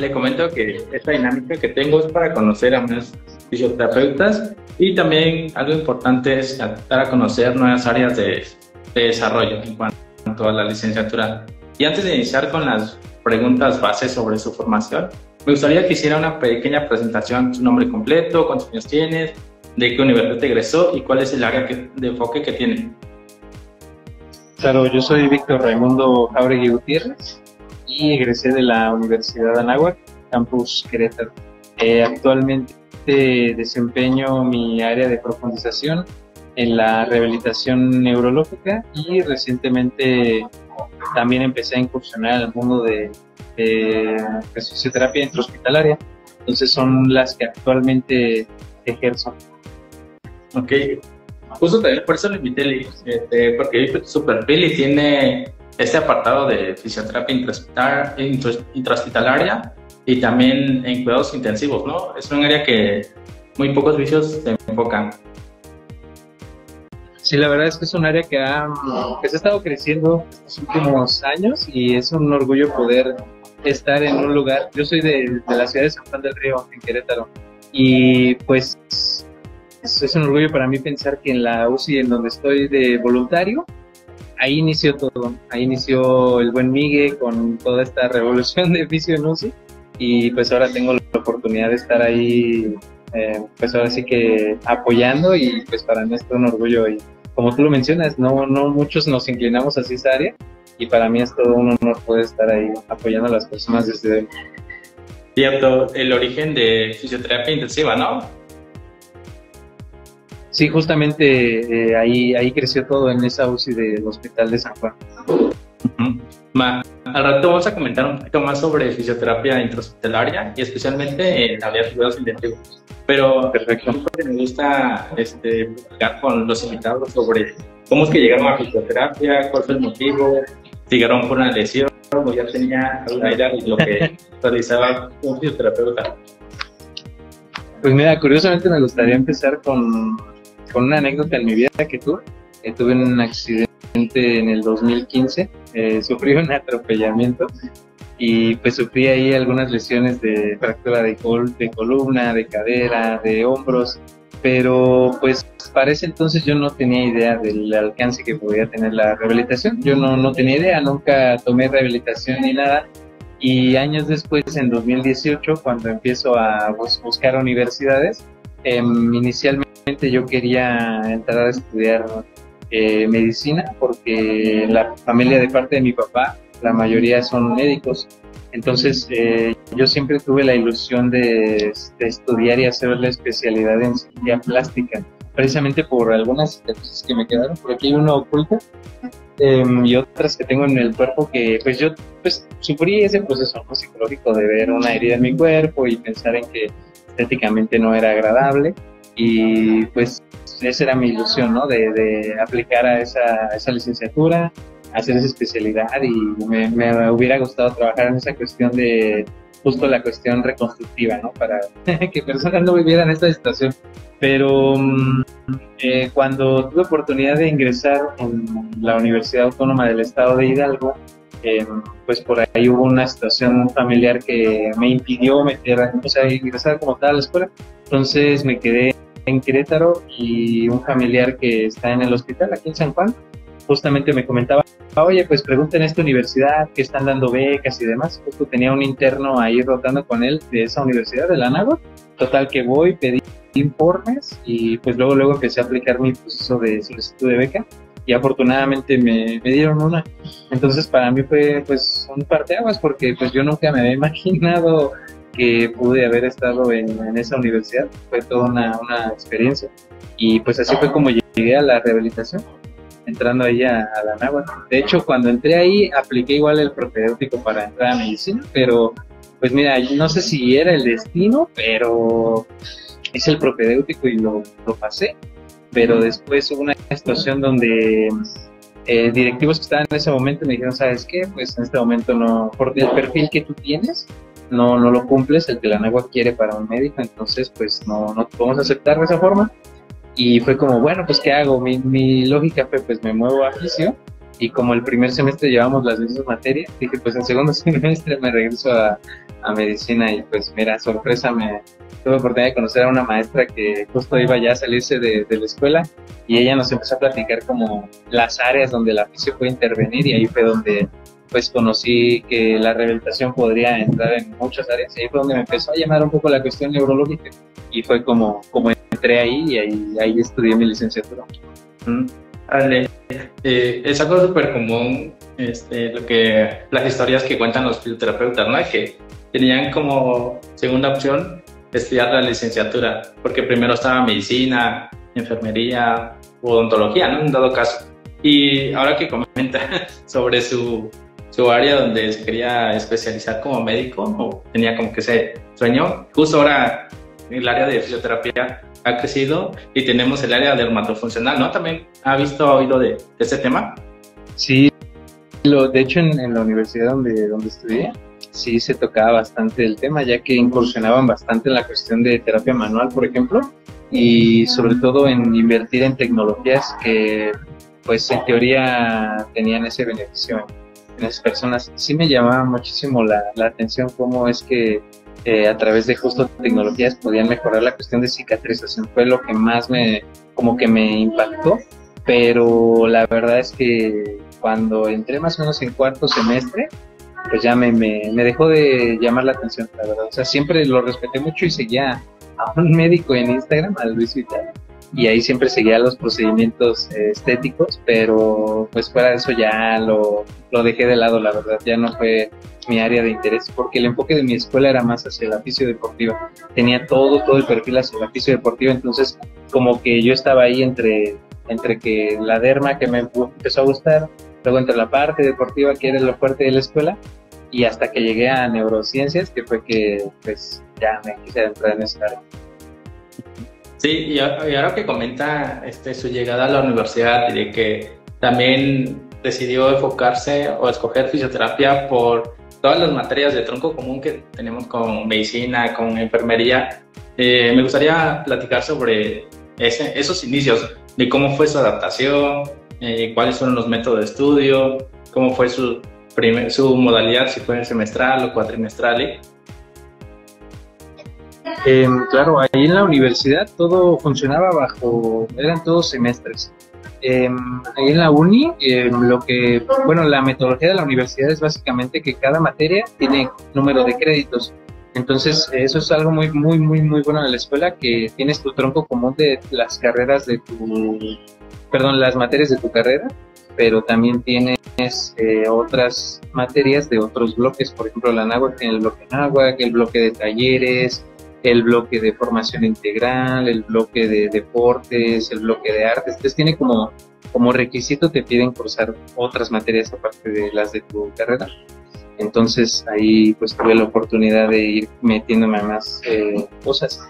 le comento que esta dinámica que tengo es para conocer a más fisioterapeutas y también algo importante es dar a conocer nuevas áreas de desarrollo en cuanto a la licenciatura. Y antes de iniciar con las preguntas bases sobre su formación, me gustaría que hiciera una pequeña presentación, su nombre completo, cuántos años tienes, de qué universidad egresó y cuál es el área de enfoque que tiene. Claro, yo soy Víctor Raimundo Jáuregui Gutiérrez y egresé de la Universidad de Anáhuac, campus Querétaro. Actualmente desempeño mi área de profundización en la rehabilitación neurológica y recientemente también empecé a incursionar al mundo de fisioterapia intrahospitalaria. Entonces son las que actualmente ejerzo. Ok, justo también por eso lo invité, porque vi su perfil y tiene este apartado de fisioterapia intrahospitalaria y también en cuidados intensivos, ¿no? Es un área que muy pocos vicios se enfocan. Sí, la verdad es que es un área que se ha estado creciendo estos últimos años y es un orgullo poder estar en un lugar. Yo soy de la ciudad de San Juan del Río, en Querétaro, y pues es un orgullo para mí pensar que en la UCI, en donde estoy de voluntario, ahí inició todo. Ahí inició el buen Migue con toda esta revolución de fisio en UCI y pues ahora tengo la oportunidad de estar ahí, pues ahora sí que apoyando y pues para mí es todo un orgullo y como tú lo mencionas, no muchos nos inclinamos hacia esa área y para mí es todo un honor poder estar ahí apoyando a las personas desde... Cierto, el origen de fisioterapia intensiva, ¿no? Sí, justamente ahí creció todo en esa UCI del Hospital de San Juan. Al rato vamos a comentar un poquito más sobre fisioterapia intrahospitalaria y especialmente en la área de cuidados intensivos. Pero perfecto. Me gusta platicar con los invitados sobre cómo es que llegaron a fisioterapia, cuál fue el motivo, si llegaron por una lesión o ya tenía alguna idea de lo que realizaba un fisioterapeuta. Pues mira, curiosamente me gustaría empezar con una anécdota en mi vida que tuve. Tuve un accidente en el 2015, sufrí un atropellamiento y pues sufrí ahí algunas lesiones de fractura de columna, de cadera, de hombros, pero pues para ese entonces yo no tenía idea del alcance que podía tener la rehabilitación. Yo no tenía idea, nunca tomé rehabilitación ni nada. Y años después, en 2018, cuando empiezo a buscar universidades, inicialmente yo quería entrar a estudiar medicina porque la familia de parte de mi papá, la mayoría son médicos. Entonces yo siempre tuve la ilusión de estudiar y hacer la especialidad en cirugía plástica, precisamente por algunas cicatrices que me quedaron. Por aquí hay una oculta y otras que tengo en el cuerpo que pues yo sufrí ese proceso, ¿no?, psicológico de ver una herida en mi cuerpo y pensar en que estéticamente no era agradable y pues esa era mi ilusión, ¿no?, de aplicar a esa licenciatura, hacer esa especialidad y me hubiera gustado trabajar en esa cuestión de justo la cuestión reconstructiva, ¿no?, para que personas no vivieran esta situación. Pero cuando tuve oportunidad de ingresar en la Universidad Autónoma del Estado de Hidalgo, pues por ahí hubo una situación familiar que me impidió ingresar como tal a la escuela. Entonces me quedé en Querétaro y un familiar que está en el hospital aquí en San Juan justamente me comentaba, oye, pues pregunta en esta universidad que están dando becas y demás. Justo tenía un interno ahí rotando con él de esa universidad, de la Anáhuac. Total que voy, pedí informes y pues luego empecé a aplicar mi proceso de solicitud de beca y afortunadamente me dieron una. Entonces para mí fue pues un parteaguas porque pues yo nunca me había imaginado que pude haber estado en esa universidad. Fue toda una experiencia y pues así fue como llegué a la rehabilitación, entrando ahí a la Anáhuac. De hecho, cuando entré ahí apliqué igual el propedéutico para entrar a medicina, pero pues mira, no sé si era el destino, pero hice el propedéutico y lo pasé. Pero después hubo una situación donde directivos que estaban en ese momento me dijeron, ¿sabes qué? Pues en este momento no, por el perfil que tú tienes, no lo cumples, el que la Anáhuac quiere para un médico, entonces pues no te podemos aceptar de esa forma. Y fue como, bueno, pues ¿qué hago? Mi lógica fue, pues me muevo a fisio y como el primer semestre llevamos las mismas materias, dije, pues el segundo semestre me regreso a medicina y pues mira, sorpresa, me tuve oportunidad de conocer a una maestra que justo iba ya a salirse de la escuela y ella nos empezó a platicar como las áreas donde la fisio puede intervenir y ahí fue donde pues conocí que la rehabilitación podría entrar en muchas áreas y ahí fue donde me empezó a llamar un poco la cuestión neurológica y fue como entré ahí y ahí estudié mi licenciatura. Vale. Es algo súper común las historias que cuentan los fisioterapeutas, ¿no? Que tenían como segunda opción estudiar la licenciatura, porque primero estaba medicina, enfermería o odontología, ¿no? En dado caso. Y ahora que comenta sobre su área donde se quería especializar como médico o tenía como que ese sueño, justo ahora el área de fisioterapia ha crecido y tenemos el área dermatofuncional, ¿no? ¿También ha oído de este tema? Sí, de hecho en la universidad donde estudié, sí se tocaba bastante el tema, ya que incursionaban bastante en la cuestión de terapia manual, por ejemplo, y sobre todo en invertir en tecnologías que, pues en teoría tenían ese beneficio en esas personas. Sí me llamaba muchísimo la atención cómo es que a través de justo tecnologías podían mejorar la cuestión de cicatrización. Fue lo que más me impactó, pero la verdad es que cuando entré más o menos en cuarto semestre, pues ya me dejó de llamar la atención, la verdad. O sea, siempre lo respeté mucho y seguía a un médico en Instagram, a Luis Vital, y ahí siempre seguía los procedimientos estéticos, pero pues fuera de eso ya lo dejé de lado, la verdad. Ya no fue mi área de interés, porque el enfoque de mi escuela era más hacia la fisiodeportiva. Tenía todo el perfil hacia la fisiodeportiva, entonces como que yo estaba ahí entre que la derma que me empezó a gustar, luego entre la parte deportiva que era lo fuerte de la escuela, y hasta que llegué a neurociencias, que fue que pues ya me quise entrar en esa área. Sí, y ahora que comenta su llegada a la universidad y de que también decidió enfocarse o escoger fisioterapia por todas las materias de tronco común que tenemos con medicina, con enfermería, me gustaría platicar sobre esos inicios, de cómo fue su adaptación, cuáles fueron los métodos de estudio, cómo fue su modalidad, si fue semestral o cuatrimestral. Claro, ahí en la universidad todo funcionaba eran todos semestres. Ahí en la uni, la metodología de la universidad es básicamente que cada materia tiene número de créditos. Entonces, eso es algo muy, muy, muy, muy bueno de la escuela, que tienes tu tronco común de las carreras las materias de tu carrera, pero también tienes otras materias de otros bloques. Por ejemplo, la náhuatl tiene el bloque náhuatl, el bloque de talleres, el bloque de formación integral, el bloque de deportes, el bloque de artes. Entonces tiene como requisito, te piden cursar otras materias aparte de las de tu carrera. Entonces ahí pues tuve la oportunidad de ir metiéndome a más cosas.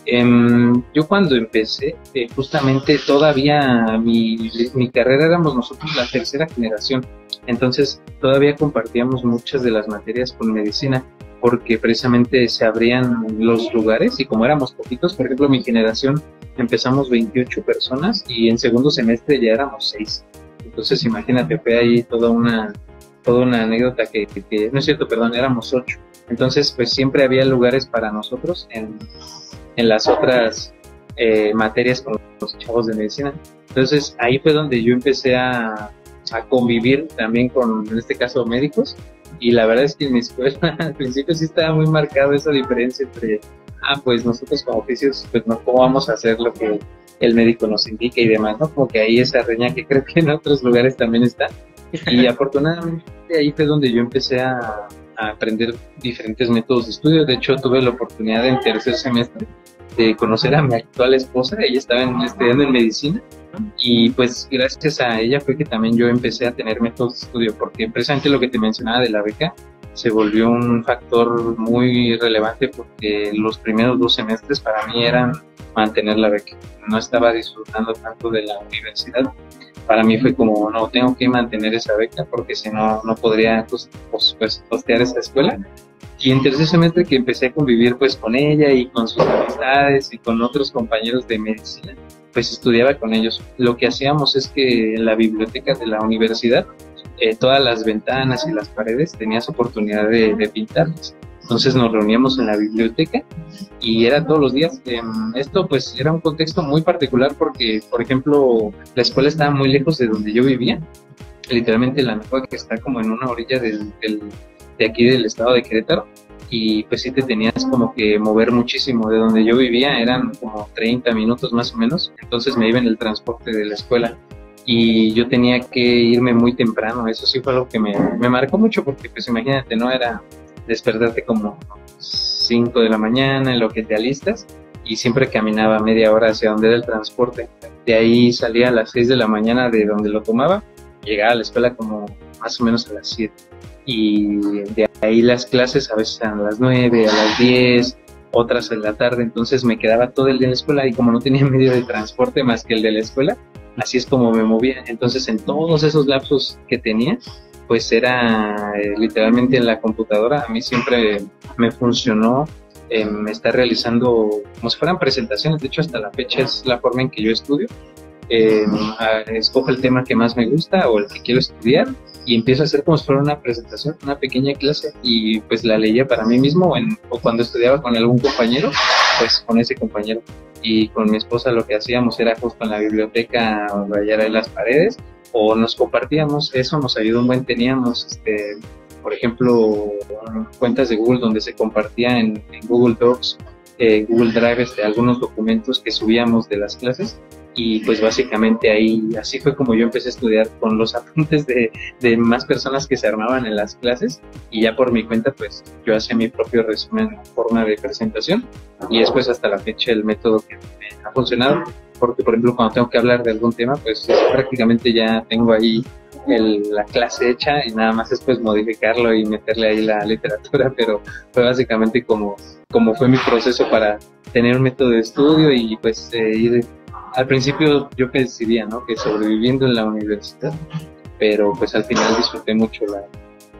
Yo cuando empecé, justamente todavía mi carrera éramos nosotros la tercera generación, entonces todavía compartíamos muchas de las materias con medicina, porque precisamente se abrían los lugares y como éramos poquitos, por ejemplo mi generación empezamos 28 personas y en segundo semestre ya éramos 6. Entonces imagínate, fue ahí toda una anécdota que no es cierto, perdón, éramos 8. Entonces pues siempre había lugares para nosotros en las otras materias con los chavos de medicina. Entonces ahí fue donde yo empecé a convivir también con, en este caso, médicos, y la verdad es que en mi escuela al principio sí estaba muy marcado esa diferencia entre, pues nosotros como oficios, pues no, ¿cómo vamos a hacer lo que el médico nos indica y demás, ¿no? Como que ahí esa reña que creo que en otros lugares también está. Y afortunadamente ahí fue donde yo empecé a aprender diferentes métodos de estudio. De hecho, tuve la oportunidad en tercer semestre de conocer a mi actual esposa. Ella estaba estudiando en medicina y pues gracias a ella fue que también yo empecé a tener métodos de estudio, porque precisamente lo que te mencionaba de la beca se volvió un factor muy relevante, porque los primeros 2 semestres para mí eran mantener la beca. No estaba disfrutando tanto de la universidad. Para mí fue como, no, tengo que mantener esa beca porque si no, no podría pues, costear esa escuela. Y en tercer semestre que empecé a convivir pues con ella y con sus amistades y con otros compañeros de medicina, pues estudiaba con ellos. Lo que hacíamos es que en la biblioteca de la universidad, todas las ventanas y las paredes tenías oportunidad de pintarlas. Entonces nos reuníamos en la biblioteca y era todos los días. Esto pues era un contexto muy particular porque, por ejemplo, la escuela estaba muy lejos de donde yo vivía. Literalmente la mejor que está como en una orilla de aquí del estado de Querétaro, y pues sí te tenías como que mover muchísimo. De donde yo vivía eran como 30 minutos más o menos, entonces me iba en el transporte de la escuela y yo tenía que irme muy temprano. Eso sí fue algo que me marcó mucho porque pues imagínate, no era despertarte como 5 de la mañana en lo que te alistas, y siempre caminaba media hora hacia donde era el transporte. De ahí salía a las 6 de la mañana de donde lo tomaba, llegaba a la escuela como más o menos a las 7, y de ahí las clases a veces a las 9, a las 10, otras en la tarde. Entonces me quedaba todo el día en la escuela, y como no tenía medio de transporte más que el de la escuela, así es como me movía. Entonces en todos esos lapsos que tenía, pues era literalmente en la computadora. A mí siempre me funcionó estar realizando como si fueran presentaciones. De hecho, hasta la fecha es la forma en que yo estudio. Escojo el tema que más me gusta o el que quiero estudiar y empiezo a hacer como si fuera una presentación, una pequeña clase, y pues la leía para mí mismo, o cuando estudiaba con algún compañero, pues con ese compañero. Y con mi esposa lo que hacíamos era justo en la biblioteca rayar en las paredes, o nos compartíamos. Eso nos ayudó un buen. Teníamos por ejemplo, cuentas de Google donde se compartía en Google Docs, Google Drive, algunos documentos que subíamos de las clases. Y pues básicamente ahí, así fue como yo empecé a estudiar, con los apuntes de más personas que se armaban en las clases, y ya por mi cuenta pues yo hacía mi propio resumen en forma de presentación. Y después hasta la fecha el método que me ha funcionado, porque por ejemplo cuando tengo que hablar de algún tema, pues prácticamente ya tengo ahí la clase hecha, y nada más es pues modificarlo y meterle ahí la literatura. Pero fue básicamente como fue mi proceso para tener un método de estudio y pues ir. Al principio yo decidía, ¿no?, que sobreviviendo en la universidad, pero pues al final disfruté mucho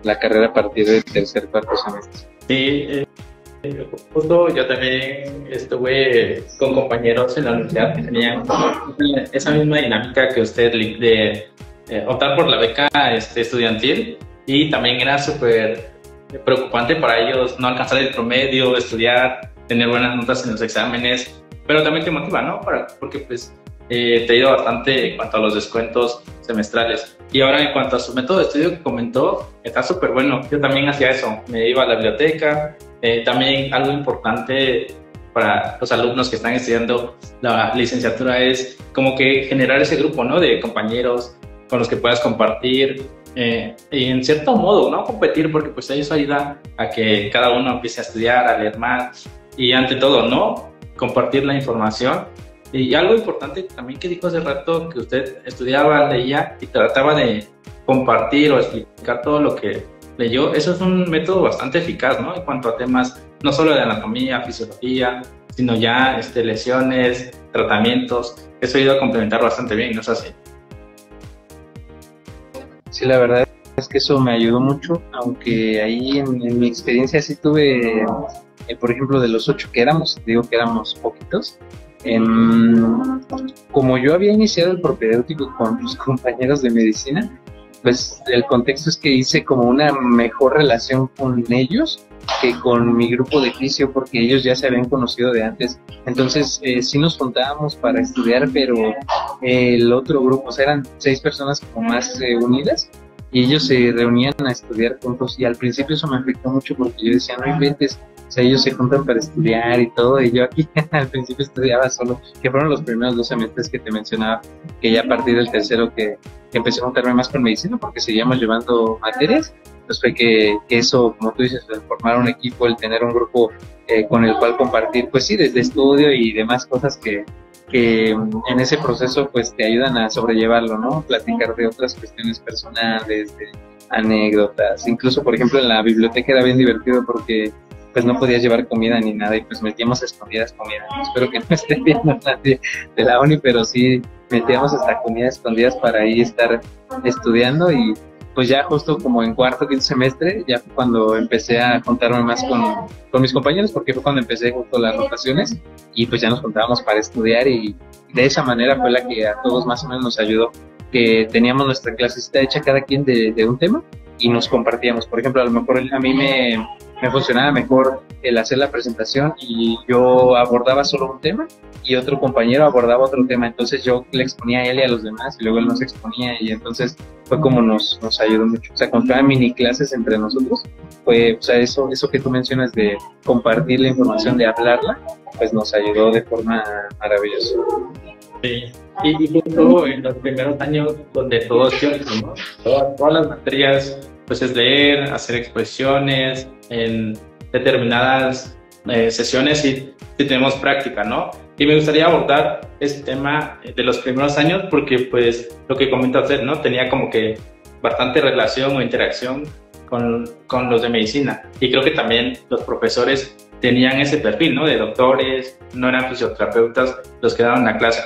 la carrera a partir del tercer, cuarto semestre. Sí, justo yo también estuve con compañeros en la universidad que tenían esa misma dinámica que usted de optar por la beca estudiantil, y también era súper preocupante para ellos no alcanzar el promedio, estudiar, tener buenas notas en los exámenes. Pero también te motiva, ¿no? Porque pues te ayuda bastante en cuanto a los descuentos semestrales. Y ahora en cuanto a su método de estudio que comentó, está súper bueno. Yo también hacía eso, me iba a la biblioteca. También algo importante para los alumnos que están estudiando la licenciatura es como que generar ese grupo, ¿no?, de compañeros con los que puedas compartir. Y en cierto modo, ¿no?, competir, porque pues eso ayuda a que cada uno empiece a estudiar, a leer más, y ante todo, ¿no?, compartir la información. Y algo importante también que dijo hace rato, que usted estudiaba, leía y trataba de compartir o explicar todo lo que leyó. Eso es un método bastante eficaz, ¿no?, en cuanto a temas no solo de anatomía, fisiología, sino ya lesiones, tratamientos. Eso ayuda a complementar bastante bien, ¿no es así? Sí, la verdad es que eso me ayudó mucho, aunque ahí en mi experiencia sí tuve, por ejemplo, de los 8 que éramos, digo que éramos poquitos. Como yo había iniciado el propedéutico con los compañeros de medicina, pues el contexto es que hice como una mejor relación con ellos que con mi grupo de fisio, porque ellos ya se habían conocido de antes. Entonces sí nos juntábamos para estudiar, pero el otro grupo, o sea, eran 6 personas como más unidas, y ellos se reunían a estudiar juntos, y al principio eso me afectó mucho porque yo decía, no inventes, o sea, ellos se juntan para estudiar y todo, y yo aquí al principio estudiaba solo, que fueron los primeros 2 semestres que te mencionaba, que ya a partir del tercero que empecé a juntarme más con medicina porque seguíamos llevando materias. Pues fue que eso, como tú dices, el formar un equipo, el tener un grupo con el cual compartir, pues sí, desde estudio y demás cosas que en ese proceso pues te ayudan a sobrellevarlo, ¿no? Platicar de otras cuestiones personales, de anécdotas. Incluso, por ejemplo, en la biblioteca era bien divertido porque pues no podías llevar comida ni nada, y pues metíamos escondidas comida. Espero que no esté viendo nadie de la uni, pero sí metíamos hasta comida escondidas para ahí estar estudiando, y pues ya justo como en cuarto, quinto semestre, ya fue cuando empecé a juntarme más con mis compañeros, porque fue cuando empecé justo las rotaciones y pues ya nos juntábamos para estudiar y de esa manera fue la que a todos más o menos nos ayudó, que teníamos nuestra clasecita hecha cada quien de un tema y nos compartíamos. Por ejemplo, a lo mejor a mí me funcionaba mejor el hacer la presentación y yo abordaba solo un tema y otro compañero abordaba otro tema, entonces yo le exponía a él y a los demás y luego él nos exponía y entonces fue como nos ayudó mucho. O sea, con cada mini clases entre nosotros, fue, o sea, eso que tú mencionas de compartir la información, de hablarla, pues nos ayudó de forma maravillosa. Sí. Y justo en los primeros años donde todo es teórico, ¿no? Todas las materias, pues es leer, hacer exposiciones en determinadas sesiones y tenemos práctica, ¿no? Y me gustaría abordar este tema de los primeros años porque, pues, lo que comenta usted, ¿no? Tenía como que bastante relación o interacción con los de medicina. Y creo que también los profesores tenían ese perfil, ¿no? De doctores, no eran fisioterapeutas los que daban la clase.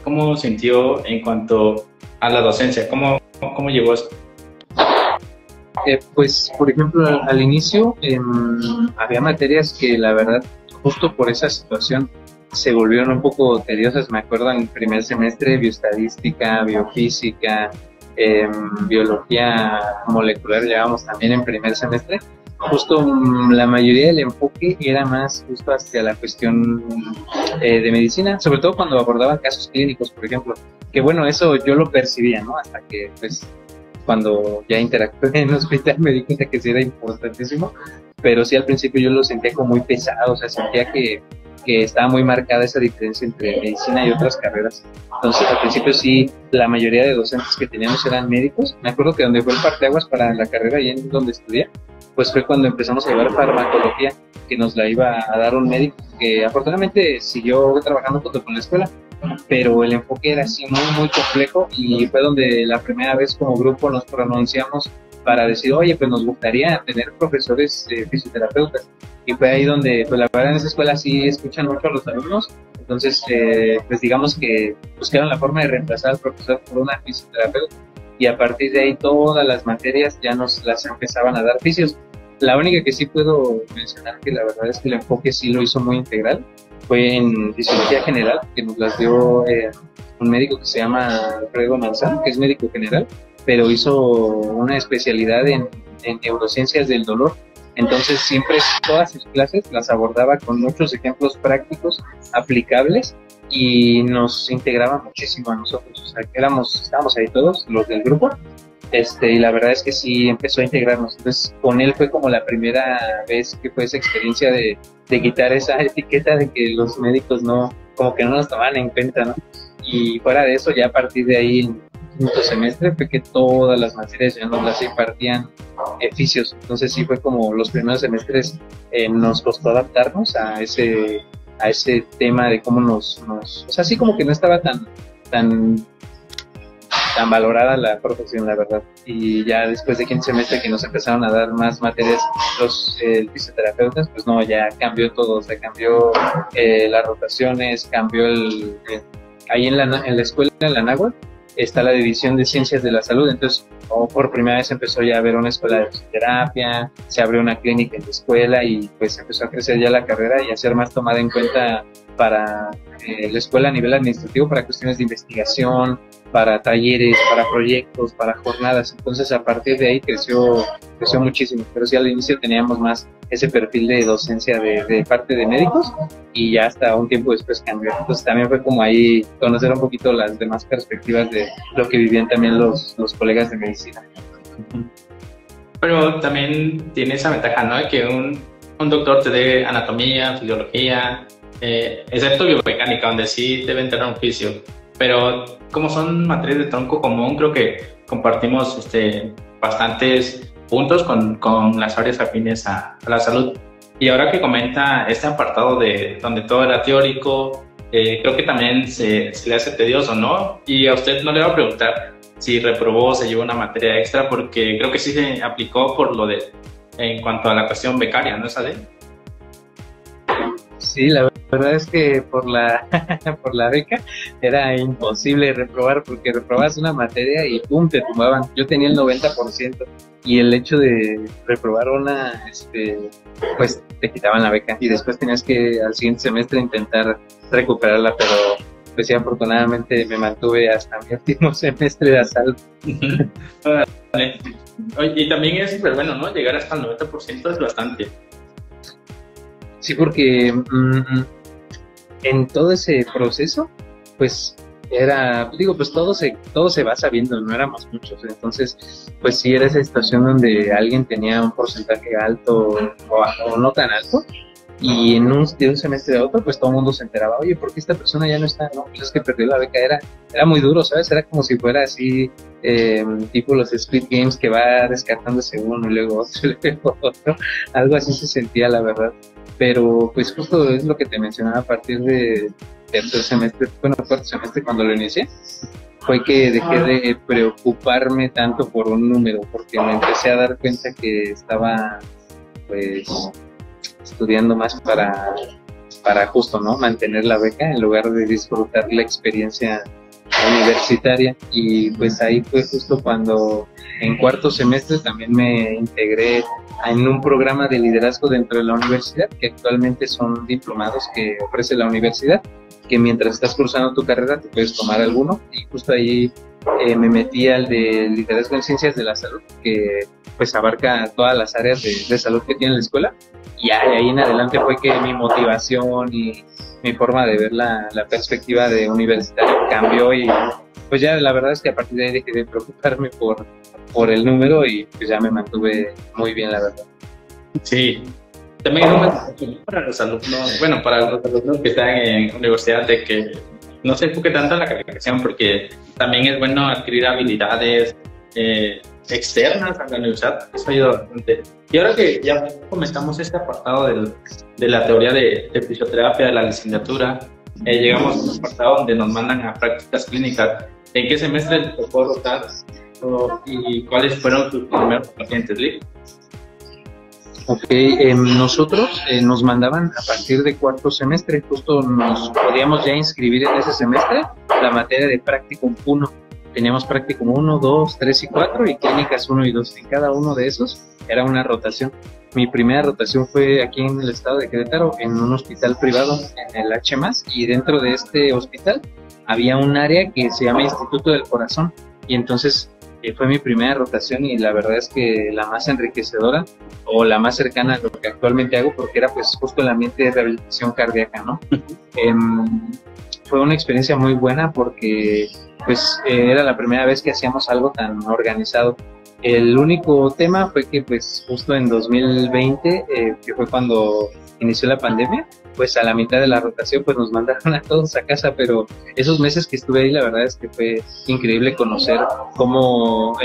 ¿Cómo sintió en cuanto a la docencia? ¿Cómo llevó eso? Pues, por ejemplo, al inicio había materias que la verdad, justo por esa situación, se volvieron un poco tediosas. Me acuerdo en el primer semestre, bioestadística, biofísica, biología molecular, llevábamos también en primer semestre. Justo la mayoría del enfoque era más justo hacia la cuestión de medicina, sobre todo cuando abordaban casos clínicos, por ejemplo, que bueno, eso yo lo percibía, ¿no? Hasta que, pues, cuando ya interactué en el hospital me di cuenta que sí era importantísimo, pero sí al principio yo lo sentía como muy pesado, o sea, sentía que estaba muy marcada esa diferencia entre medicina y otras carreras. Entonces al principio sí, la mayoría de docentes que teníamos eran médicos. Me acuerdo que donde fue el parteaguas para la carrera y en donde estudié, pues fue cuando empezamos a llevar farmacología, que nos la iba a dar un médico que afortunadamente siguió trabajando junto con la escuela, pero el enfoque era así muy, muy complejo y fue donde la primera vez como grupo nos pronunciamos para decir, oye, pues nos gustaría tener profesores fisioterapeutas. Y fue ahí donde, pues la verdad en esa escuela sí escuchan mucho a los alumnos, entonces pues digamos que buscaron la forma de reemplazar al profesor por una fisioterapeuta y a partir de ahí todas las materias ya nos las empezaban a dar fisios. La única que sí puedo mencionar que la verdad es que el enfoque sí lo hizo muy integral fue en fisiología general, que nos las dio un médico que se llama Alfredo Manzano, que es médico general, pero hizo una especialidad en neurociencias del dolor. Entonces siempre todas sus clases las abordaba con muchos ejemplos prácticos, aplicables, y nos integraba muchísimo a nosotros. O sea, que estábamos ahí todos, los del grupo, y la verdad es que sí empezó a integrarnos. Entonces con él fue como la primera vez que fue esa experiencia de quitar esa etiqueta de que los médicos como que no nos tomaban en cuenta, ¿no? Y fuera de eso, ya a partir de ahí, en quinto semestre, fue que todas las materias ya nos las impartían fisios. Entonces sí fue como los primeros semestres nos costó adaptarnos a ese tema de cómo o sea, así como que no estaba tan valorada la profesión, la verdad. Y ya después de quinto semestre que nos empezaron a dar más materias los fisioterapeutas, pues no, ya cambió todo. O sea, cambió las rotaciones, cambió ahí en la escuela, en la náhuatl, está la división de ciencias de la salud. Entonces por primera vez empezó ya a haber una escuela de fisioterapia, se abrió una clínica en la escuela y pues empezó a crecer ya la carrera y a ser más tomada en cuenta para la escuela a nivel administrativo, para cuestiones de investigación, para talleres, para proyectos, para jornadas. Entonces a partir de ahí creció muchísimo, pero sí al inicio teníamos más ese perfil de docencia de parte de médicos y ya hasta un tiempo después cambió. Entonces también fue como ahí conocer un poquito las demás perspectivas de lo que vivían también los colegas de medicina. Pero también tiene esa ventaja, ¿no? De que un doctor te dé anatomía, fisiología, excepto biomecánica, donde sí deben tener un fisio. Pero como son materias de tronco común, creo que compartimos bastantes puntos con las áreas afines a la salud. Y ahora que comenta este apartado de donde todo era teórico, creo que también se le hace tedioso, ¿no? Y a usted no le va a preguntar si reprobó, se llevó una materia extra, porque creo que sí se aplicó en cuanto a la cuestión becaria, ¿no es así? Sí, la verdad es que por la por la beca era imposible reprobar porque reprobabas una materia y pum, te tumbaban. Yo tenía el 90% y el hecho de reprobar una, pues te quitaban la beca y después tenías que al siguiente semestre intentar recuperarla, pero pues sí, afortunadamente me mantuve hasta mi último semestre de asalto. Vale. Oye, y también es súper bueno, ¿no? Llegar hasta el 90% es bastante. Sí, porque en todo ese proceso, pues era, digo, pues todo se va sabiendo, no éramos muchos, entonces, pues sí era esa situación donde alguien tenía un porcentaje alto o no tan alto, y de un semestre a otro, pues todo el mundo se enteraba, oye, ¿por qué esta persona ya no está? No, pues es que perdió la beca, era muy duro, ¿sabes? Era como si fuera así, tipo los Squid Games que va rescatándose uno y luego otro y luego otro, algo así se sentía, la verdad. Pero pues justo es lo que te mencionaba a partir de tercer semestre, bueno, cuarto semestre cuando lo inicié, fue que dejé de preocuparme tanto por un número, porque me empecé a dar cuenta que estaba pues estudiando más para justo, ¿no? Mantener la beca en lugar de disfrutar la experiencia universitaria. Y pues ahí fue justo cuando en cuarto semestre también me integré en un programa de liderazgo dentro de la universidad, que actualmente son diplomados que ofrece la universidad, que mientras estás cursando tu carrera te puedes tomar alguno, y justo ahí me metí al de liderazgo en ciencias de la salud, que pues abarca todas las áreas de salud que tiene la escuela, y ahí en adelante fue que mi motivación y mi forma de ver la perspectiva de universitario cambió, y pues ya la verdad es que a partir de ahí dejé de preocuparme por el número y pues ya me mantuve muy bien, la verdad. Sí, también es un buen consejo para los alumnos, bueno, para los alumnos que están en universidad, de que no se enfoque tanto en la calificación, porque también es bueno adquirir habilidades externas a la universidad. Eso ayuda bastante. Y ahora que ya comenzamos este apartado de la teoría de fisioterapia de la licenciatura, llegamos a un apartado donde nos mandan a prácticas clínicas. ¿En qué semestre te tocó rotar y cuáles fueron tus primeros pacientes, Lee? Ok, nosotros nos mandaban a partir de cuarto semestre, justo nos podíamos ya inscribir en ese semestre la materia de Practicum 1. Teníamos Practicum 1, 2, 3 y 4 y Clínicas 1 y 2. En cada uno de esos era una rotación. Mi primera rotación fue aquí en el estado de Querétaro, en un hospital privado, en el H+, y dentro de este hospital había un área que se llama Instituto del Corazón, y entonces fue mi primera rotación y la verdad es que la más enriquecedora o la más cercana a lo que actualmente hago, porque era pues justo el ambiente de rehabilitación cardíaca, ¿no? Fue una experiencia muy buena porque pues era la primera vez que hacíamos algo tan organizado. El único tema fue que pues justo en 2020, que fue cuando inició la pandemia, pues a la mitad de la rotación pues nos mandaron a todos a casa, pero esos meses que estuve ahí la verdad es que fue increíble conocer cómo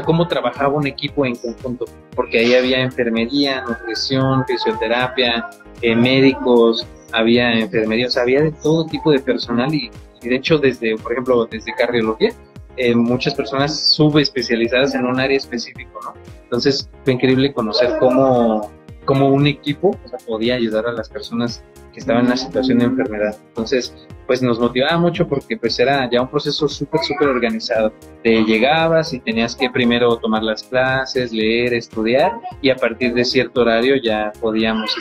cómo trabajaba un equipo en conjunto, porque ahí había enfermería, nutrición, fisioterapia, médicos, había enfermería, o sea, había de todo tipo de personal y de hecho por ejemplo, desde cardiología, muchas personas subespecializadas en un área específico, ¿no? Entonces fue increíble conocer cómo un equipo, o sea, podía ayudar a las personas que estaban en una situación de enfermedad. Entonces, pues nos motivaba mucho porque pues era ya un proceso súper organizado. Te llegabas y tenías que primero tomar las clases, leer, estudiar, y a partir de cierto horario ya podíamos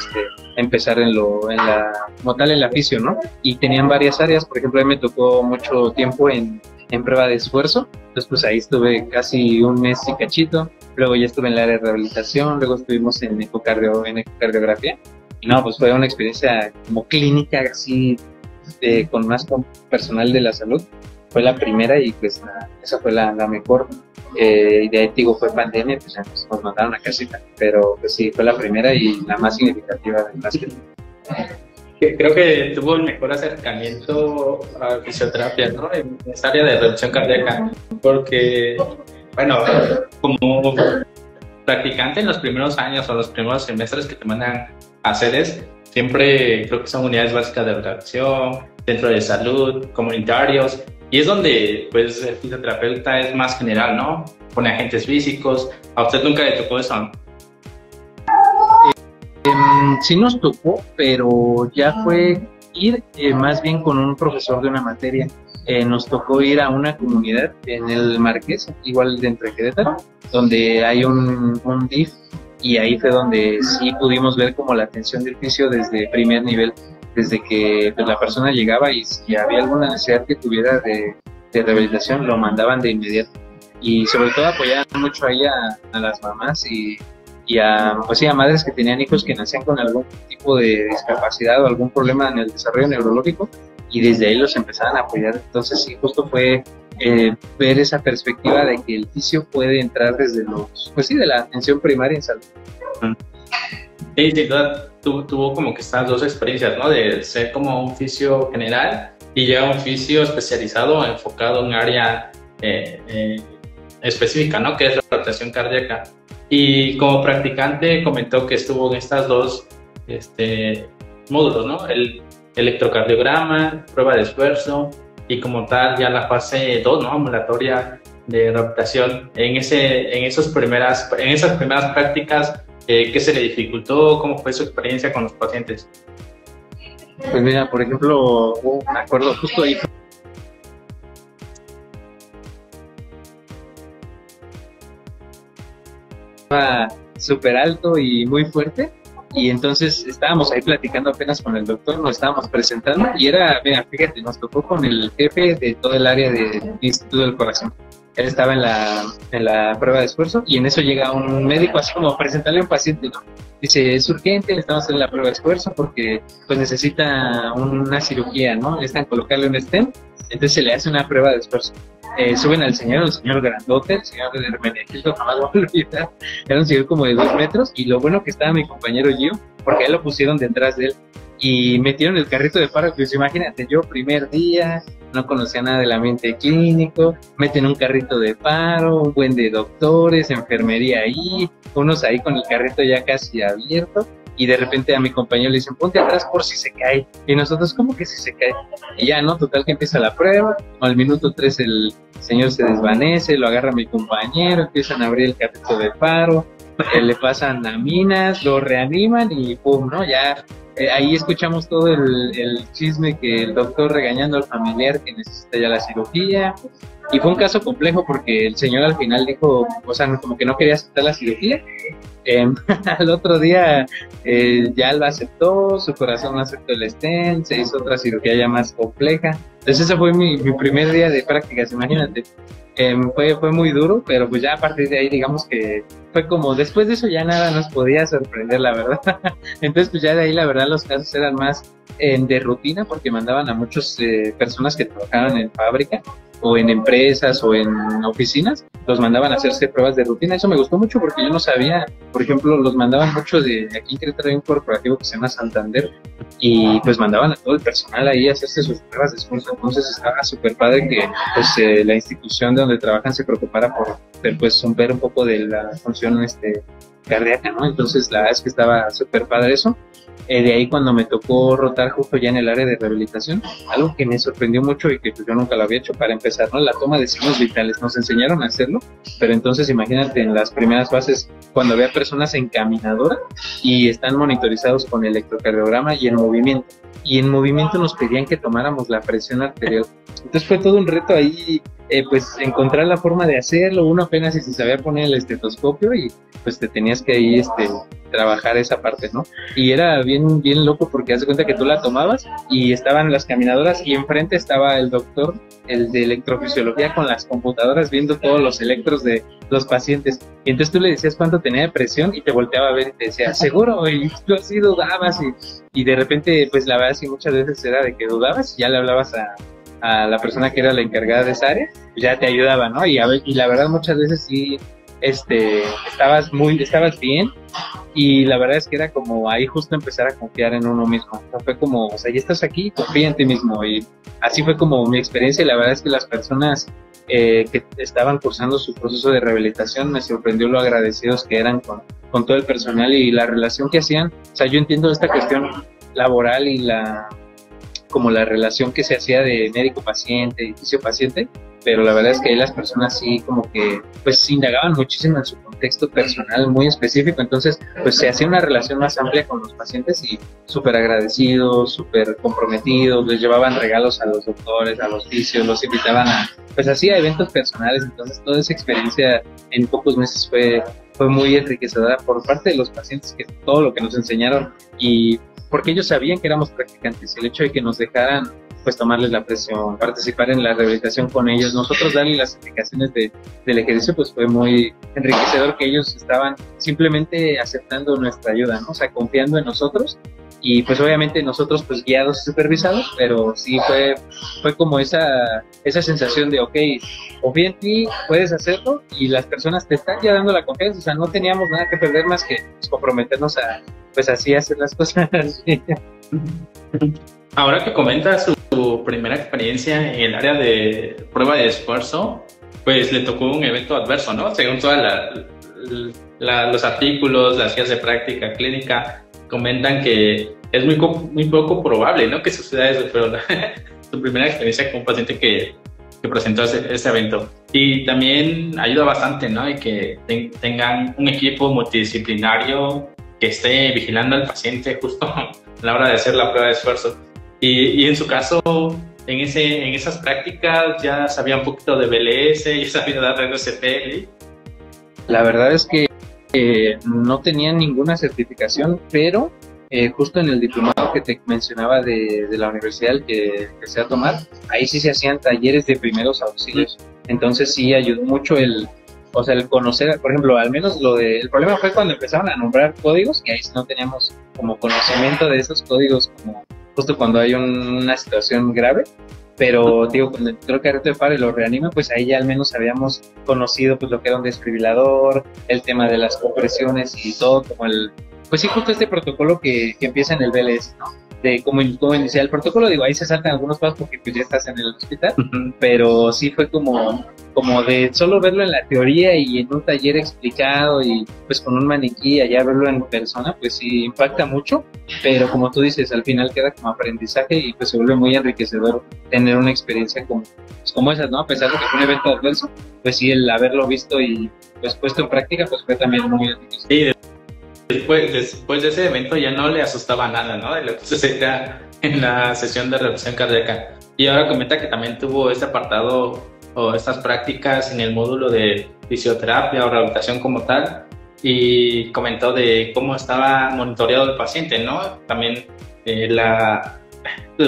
empezar como tal en la fisio, ¿no? Y tenían varias áreas, por ejemplo, a mí me tocó mucho tiempo en prueba de esfuerzo, entonces pues ahí estuve casi un mes y cachito. Luego ya estuve en el área de rehabilitación, luego estuvimos en ecocardiografía. Y no, pues fue una experiencia como clínica, así, con personal de la salud. Fue la primera y pues esa fue la mejor. Y de ahí, digo, fue pandemia, pues ya nos mandaron a casita. Pero pues sí, fue la primera y la más significativa de las que... Creo que tuvo el mejor acercamiento a la fisioterapia, ¿no? En esta área de reducción cardíaca. Porque... bueno, como practicante en los primeros años o los primeros semestres que te mandan a sedes, siempre creo que son unidades básicas de rotación, centro de salud, comunitarios, y es donde pues el fisioterapeuta es más general, ¿no? Pone agentes físicos. ¿A usted nunca le tocó eso? Sí nos tocó, pero ya fue ir más bien con un profesor de una materia. Nos tocó ir a una comunidad en el Marqués, igual dentro de Querétaro, donde hay un DIF, y ahí fue donde sí pudimos ver como la atención del fisio desde primer nivel, desde que pues, la persona llegaba y si había alguna necesidad que tuviera de rehabilitación, lo mandaban de inmediato. Y sobre todo apoyaban mucho ahí a las mamás y a, pues sí, a madres que tenían hijos que nacían con algún tipo de discapacidad o algún problema en el desarrollo neurológico, y desde ahí los empezaban a apoyar. Entonces sí, justo fue ver esa perspectiva de que el fisio puede entrar desde pues sí, de la atención primaria en salud. Sí, sin duda tuvo como que estas dos experiencias, ¿no? De ser como un fisio general y ya un fisio especializado, enfocado en un área específica, ¿no? Que es la rotación cardíaca. Y como practicante comentó que estuvo en estas dos módulos, ¿no? El electrocardiograma, prueba de esfuerzo y como tal ya la fase 2, ¿no? Ambulatoria de rehabilitación. En esas primeras prácticas, ¿qué se le dificultó? ¿Cómo fue su experiencia con los pacientes? Pues mira, por ejemplo, me acuerdo justo ahí súper alto y muy fuerte, y entonces estábamos ahí platicando apenas con el doctor, nos estábamos presentando y era, mira, fíjate, nos tocó con el jefe de todo el área del Instituto del Corazón. Él estaba en la prueba de esfuerzo y en eso llega un médico así como a presentarle a un paciente, ¿no? Dice, es urgente, le estamos haciendo la prueba de esfuerzo porque pues necesita una cirugía, ¿no? Necesitan colocarle un stent, entonces se le hace una prueba de esfuerzo. Suben al señor, el señor grandote, el señor de Hermenegildo, jamás lo voy a olvidar. Era un señor como de 2 metros, y lo bueno que estaba mi compañero Gio, porque ahí lo pusieron detrás de él, y metieron el carrito de paro. Pues imagínate, yo primer día, no conocía nada del ambiente clínico, meten un carrito de paro, un buen de doctores, enfermería ahí, unos ahí con el carrito ya casi abierto, y de repente a mi compañero le dicen, ponte atrás por si se cae. Y nosotros, ¿cómo que si se cae? Y ya, ¿no? Total que empieza la prueba, al minuto 3 el señor se desvanece, lo agarra mi compañero, empiezan a abrir el carrito de paro, le pasan aminas, lo reaniman y pum, ¿no? Ya ahí escuchamos todo el chisme, que el doctor regañando al familiar que necesita ya la cirugía. Y fue un caso complejo porque el señor al final dijo, o sea, como que no quería aceptar la cirugía. Al otro día ya lo aceptó, su corazón no aceptó el stent, se hizo otra cirugía ya más compleja. Entonces ese fue mi primer día de prácticas, imagínate. Fue muy duro, pero pues ya a partir de ahí digamos que fue como, después de eso ya nada nos podía sorprender, la verdad. Entonces pues ya de ahí la verdad los casos eran más de rutina, porque mandaban a muchas personas que trabajaban en fábrica o en empresas o en oficinas, los mandaban a hacerse pruebas de rutina. Eso me gustó mucho porque yo no sabía, por ejemplo, los mandaban mucho de aquí en Querétaro, hay un corporativo que se llama Santander, y pues mandaban a todo el personal ahí a hacerse sus pruebas de esfuerzo. Entonces estaba súper padre que pues la institución de donde trabajan se preocupara por pues ver un poco de la función cardíaca, ¿no? Entonces la verdad es que estaba súper padre eso. De ahí cuando me tocó rotar justo ya en el área de rehabilitación, algo que me sorprendió mucho y que pues yo nunca lo había hecho para empezar, ¿no? La toma de signos vitales. Nos enseñaron a hacerlo, pero entonces imagínate en las primeras fases cuando había personas en caminadora y están monitorizados con el electrocardiograma y en movimiento. Y en movimiento nos pedían que tomáramos la presión arterial. Entonces fue todo un reto ahí, pues encontrar la forma de hacerlo. Uno apenas si se sabía poner el estetoscopio y pues te tenías que ahí trabajar esa parte, ¿no? Y era bien loco porque haz de cuenta que tú la tomabas y estaban las caminadoras y enfrente estaba el doctor, el de electrofisiología, con las computadoras viendo todos los electros de los pacientes. Y entonces tú le decías cuánto tenía de presión y te volteaba a ver y te decía, ¿seguro? Y tú así dudabas y de repente, pues la verdad sí muchas veces era de que dudabas y ya le hablabas a la persona que era la encargada de esa área, pues ya te ayudaba, ¿no? Y la verdad muchas veces sí estabas bien, y la verdad es que era como ahí justo empezar a confiar en uno mismo. O sea, fue como, o sea, ya estás aquí, confía en ti mismo. Y así fue como mi experiencia, y la verdad es que las personas que estaban cursando su proceso de rehabilitación, me sorprendió lo agradecidos que eran con todo el personal y la relación que hacían. O sea, yo entiendo esta cuestión laboral y como la relación que se hacía de médico-paciente y fisio-paciente, pero la verdad es que ahí las personas sí como que pues indagaban muchísimo en su contexto personal muy específico, entonces pues se hacía una relación más amplia con los pacientes y súper agradecidos, súper comprometidos, les llevaban regalos a los doctores, a los fisios, los invitaban a pues así a eventos personales, entonces toda esa experiencia en pocos meses fue muy enriquecedora por parte de los pacientes, que todo lo que nos enseñaron, y porque ellos sabían que éramos practicantes, el hecho de que nos dejaran pues tomarles la presión, participar en la rehabilitación con ellos, nosotros darles las indicaciones del ejercicio, pues fue muy enriquecedor, que ellos estaban simplemente aceptando nuestra ayuda, ¿no? O sea, confiando en nosotros, y pues obviamente nosotros pues guiados y supervisados, pero sí fue como esa sensación de, ok, confía en ti, puedes hacerlo, y las personas te están ya dando la confianza, o sea, no teníamos nada que perder más que pues, comprometernos a pues así hacer las cosas. Ahora que comentas su primera experiencia en el área de prueba de esfuerzo, pues le tocó un evento adverso, ¿no? Según todos los artículos, las guías de práctica clínica, comentan que es muy poco probable, ¿no?, que suceda eso, pero su primera experiencia con un paciente que presentó ese evento. Y también ayuda bastante, ¿no?, y que tengan un equipo multidisciplinario que esté vigilando al paciente justo a la hora de hacer la prueba de esfuerzo. Y en su caso, en esas prácticas ya sabía un poquito de BLS, ya sabía dar RCP. La verdad es que no tenía ninguna certificación, pero justo en el diplomado que te mencionaba de la universidad que empecé a tomar, ahí sí se hacían talleres de primeros auxilios. Entonces sí ayudó mucho el conocer, por ejemplo, al menos el problema fue cuando empezaron a nombrar códigos, que ahí sí no teníamos como conocimiento de esos códigos, como justo cuando hay una situación grave. Pero digo, cuando entró el carrito de paro y lo reanima, pues ahí ya al menos habíamos conocido pues lo que era un desfibrilador, el tema de las compresiones y todo, como pues sí, justo este protocolo que empieza en el BLS, ¿no? De cómo iniciar el protocolo, digo, ahí se saltan algunos pasos porque pues ya estás en el hospital, pero sí fue como de solo verlo en la teoría y en un taller explicado y pues con un maniquí allá verlo en persona, pues sí impacta mucho, pero como tú dices, al final queda como aprendizaje y pues se vuelve muy enriquecedor tener una experiencia como esas, ¿no? A pesar de que fue un evento adverso, pues sí, el haberlo visto y pues puesto en práctica, pues fue también muy enriquecedor. Sí. Después de ese evento ya no le asustaba nada, ¿no?, de lo que sucedía en la sesión de revisión cardíaca. Y ahora comenta que también tuvo este apartado o estas prácticas en el módulo de fisioterapia o rehabilitación como tal, y comentó de cómo estaba monitoreado el paciente, ¿no? También la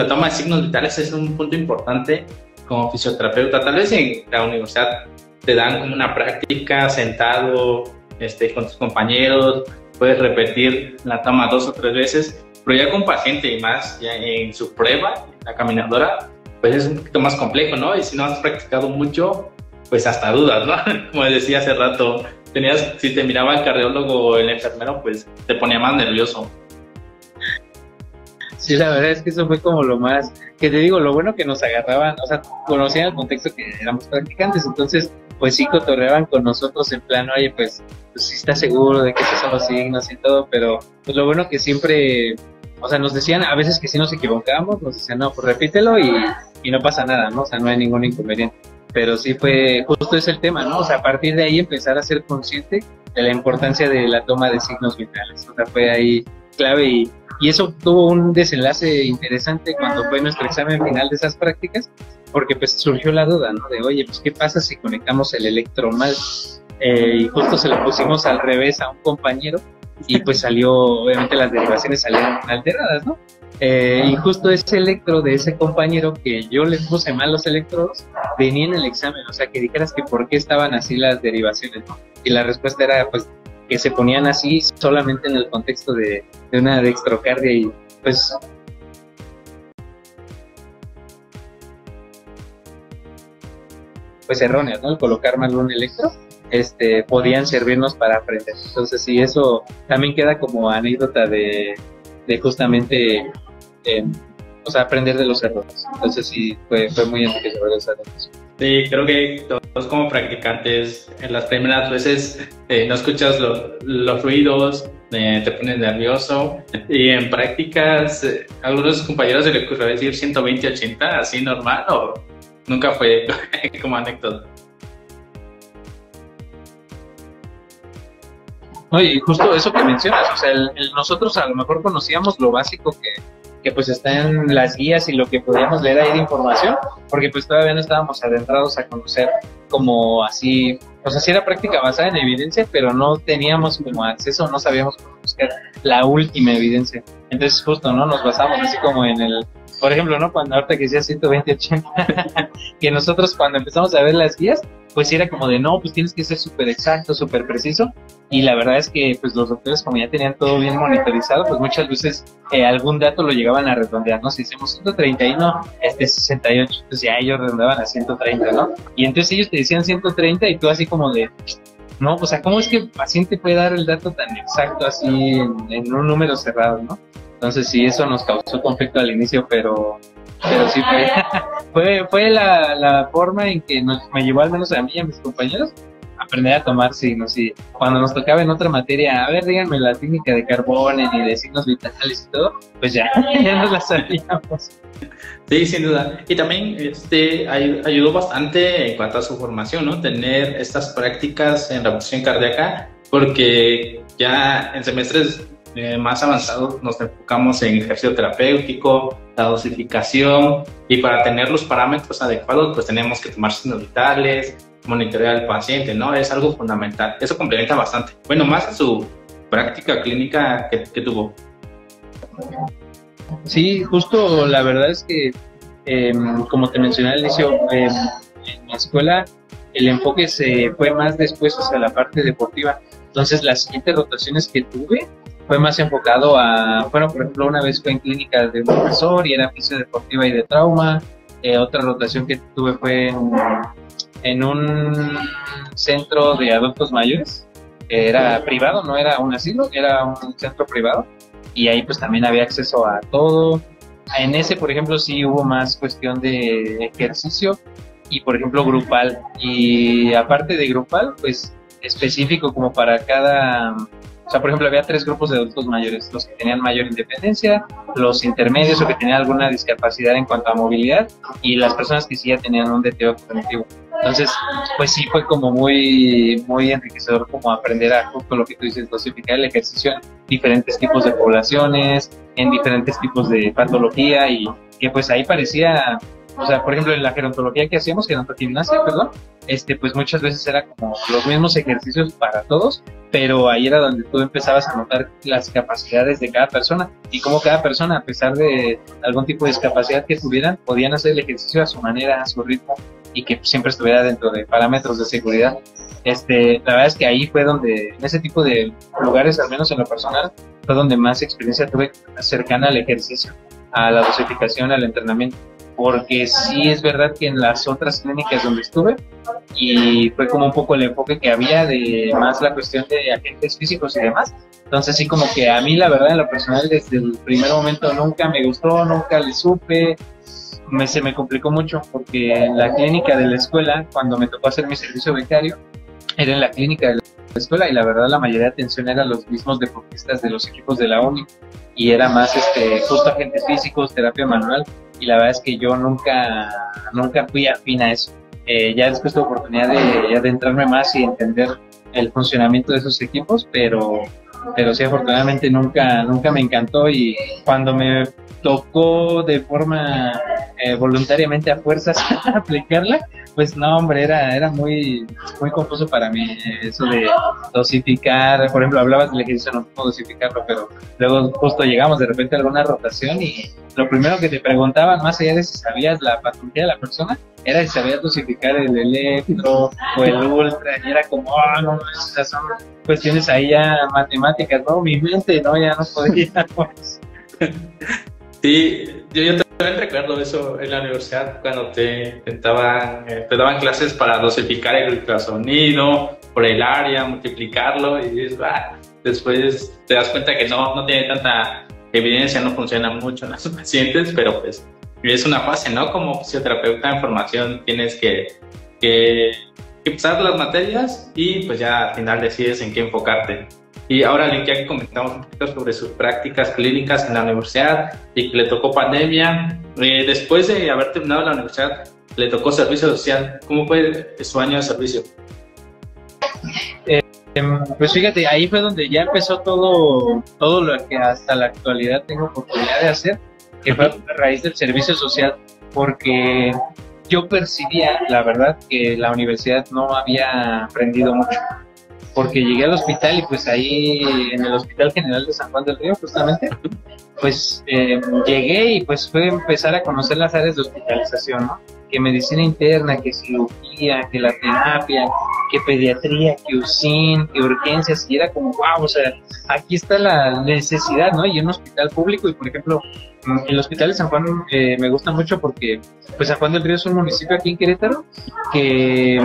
toma de signos vitales es un punto importante como fisioterapeuta. Tal vez en la universidad te dan como una práctica sentado con tus compañeros, puedes repetir la toma 2 o 3 veces, pero ya con paciente y más ya en su prueba, la caminadora, pues es un poquito más complejo, ¿no? Y si no has practicado mucho, pues hasta dudas, ¿no? Como decía hace rato, si te miraba el cardiólogo o el enfermero, pues te ponía más nervioso. Sí, la verdad es que eso fue como lo más, que te digo, lo bueno que nos agarraban, o sea, conocían el contexto que éramos practicantes, entonces pues sí cotorreaban con nosotros en plan, oye, pues sí estás seguro de que esos son los signos y todo, pero pues lo bueno que siempre, o sea, nos decían a veces que si nos equivocábamos, nos decían, no, pues repítelo y no pasa nada, ¿no? O sea, no hay ningún inconveniente. Pero sí fue, justo es el tema, ¿no? O sea, a partir de ahí empezar a ser consciente de la importancia de la toma de signos vitales. O sea, fue ahí clave y eso tuvo un desenlace interesante cuando fue nuestro examen final de esas prácticas, porque pues surgió la duda, ¿no? De, oye, pues ¿qué pasa si conectamos el electro mal? Y justo se lo pusimos al revés a un compañero y pues salió, obviamente las derivaciones salieron alteradas, ¿no? Y justo ese electro de ese compañero que yo le puse mal los electrodos, venía en el examen, o sea, que dijeras que por qué estaban así las derivaciones, ¿no? Y la respuesta era, pues, que se ponían así solamente en el contexto de una dextrocardia y, pues, erróneas, ¿no? El colocar mal un electro, podían servirnos para aprender. Entonces, sí, eso también queda como anécdota de justamente, o sea, aprender de los errores. Entonces, sí, fue muy enriquecedor esa noticia. Sí, creo que todos como practicantes, en las primeras veces no escuchas los ruidos, te pones nervioso, y en prácticas algunos compañeros se les ocurrió decir 120-80, así normal, o nunca fue como anécdota. Oye, y justo eso que mencionas, o sea, nosotros a lo mejor conocíamos lo básico que pues está en las guías y lo que podíamos leer ahí de información, porque pues todavía no estábamos adentrados a conocer como así, o sea, sí era práctica basada en evidencia, pero no teníamos como acceso, no sabíamos cómo buscar la última evidencia. Entonces justo, ¿no? Nos basamos así como en el, por ejemplo, ¿no? Cuando ahorita que decía 120-80, que nosotros cuando empezamos a ver las guías, pues sí era como de, no, pues tienes que ser súper exacto, súper preciso, y la verdad es que pues los doctores como ya tenían todo bien monitorizado, pues muchas veces algún dato lo llegaban a redondear, ¿no? Si hicimos 131, 68, entonces ya ellos redondeaban a 130, ¿no? Y entonces ellos te decían 130 y tú así como de, no, o sea, ¿cómo es que el paciente puede dar el dato tan exacto así en un número cerrado, ¿no? Entonces sí, eso nos causó conflicto al inicio, pero sí fue la forma en que me llevó al menos a mí y a mis compañeros a aprender a tomar signos. Y cuando nos tocaba en otra materia, a ver, díganme la técnica de Carbone y de signos vitales y todo, pues ya nos la sabíamos. Sí, sin duda. Y también ayudó bastante en cuanto a su formación, ¿no? Tener estas prácticas en reposición cardíaca, porque ya en semestres más avanzados nos enfocamos en ejercicio terapéutico, la dosificación, y para tener los parámetros adecuados pues tenemos que tomar signos vitales, monitorear al paciente, ¿no? Es algo fundamental. Eso complementa bastante. Bueno, más en su práctica clínica que tuvo. Sí, justo la verdad es que, como te mencioné al inicio, en mi escuela el enfoque se fue más después hacia la parte deportiva. Entonces las siguientes rotaciones que tuve fue más enfocado a, bueno, por ejemplo, una vez fue en clínica de un profesor y era fisiodeportiva y de trauma. Otra rotación que tuve fue en un centro de adultos mayores. Era privado, no era un asilo, era un centro privado. Y ahí pues también había acceso a todo. En ese, por ejemplo, sí hubo más cuestión de ejercicio y, por ejemplo, grupal. Y aparte de grupal, pues específico como para cada... O sea, por ejemplo, había 3 grupos de adultos mayores, los que tenían mayor independencia, los intermedios o que tenían alguna discapacidad en cuanto a movilidad, y las personas que sí ya tenían un deterioro cognitivo. Entonces, pues sí fue como muy, muy enriquecedor como aprender a, justo lo que tú dices, dosificar el ejercicio en diferentes tipos de poblaciones, en diferentes tipos de patología, y que pues ahí parecía... O sea, por ejemplo, en la gerontología que hacíamos, gerontogimnasia, perdón, pues muchas veces era como los mismos ejercicios para todos, pero ahí era donde tú empezabas a notar las capacidades de cada persona y cómo cada persona, a pesar de algún tipo de discapacidad que tuvieran, podían hacer el ejercicio a su manera, a su ritmo, y que siempre estuviera dentro de parámetros de seguridad. La verdad es que ahí fue donde, en ese tipo de lugares, al menos en lo personal, fue donde más experiencia tuve cercana al ejercicio, a la dosificación, al entrenamiento. Porque sí es verdad que en las otras clínicas donde estuve, y fue como un poco el enfoque que había de más la cuestión de agentes físicos y demás, entonces sí como que a mí la verdad en lo personal desde el primer momento nunca me gustó, nunca le supe, se me complicó mucho porque en la clínica de la escuela, cuando me tocó hacer mi servicio becario, era en la clínica de la escuela y la verdad la mayoría de atención eran los mismos deportistas de los equipos de la uni y era más justo agentes físicos, terapia manual. Y la verdad es que yo nunca fui afín a eso. Ya después tuve oportunidad de adentrarme más y entender el funcionamiento de esos equipos, pero sí, afortunadamente nunca me encantó, y cuando me tocó de forma voluntariamente a fuerzas aplicarla, pues no, hombre, era muy confuso para mí eso de dosificar. Por ejemplo, hablabas del ejercicio, no puedo dosificarlo, pero luego justo llegamos de repente a alguna rotación y lo primero que te preguntaban, más allá de si sabías la patología de la persona, era si sabías dosificar el electro o el ultra, y era como, no, esas son cuestiones ahí ya matemáticas, ¿no? Mi mente, ¿no? Ya no podía, pues. Sí, yo también recuerdo eso en la universidad cuando te daban clases para dosificar el ultrasonido por el área, multiplicarlo, y después te das cuenta que no tiene tanta evidencia, no funciona mucho en los pacientes, pero pues es una fase, ¿no? Como fisioterapeuta en formación tienes que pasar las materias y pues ya al final decides en qué enfocarte. Y ahora, Link, ya que comentamos un poquito sobre sus prácticas clínicas en la universidad y que le tocó pandemia, después de haber terminado la universidad, le tocó servicio social. ¿Cómo fue su año de servicio? Pues fíjate, ahí fue donde ya empezó todo lo que hasta la actualidad tengo oportunidad de hacer, que fue a raíz del servicio social, porque yo percibía, la verdad, que la universidad no había aprendido mucho, porque llegué al hospital y pues ahí en el Hospital General de San Juan del Río justamente, pues llegué y pues fue empezar a conocer las áreas de hospitalización, ¿no? Que medicina interna, que cirugía, que la terapia, que pediatría, que UCIN, que urgencias, y era como, wow, o sea, aquí está la necesidad, ¿no? Y un hospital público, y por ejemplo, el Hospital de San Juan me gusta mucho porque, pues San Juan del Río es un municipio aquí en Querétaro que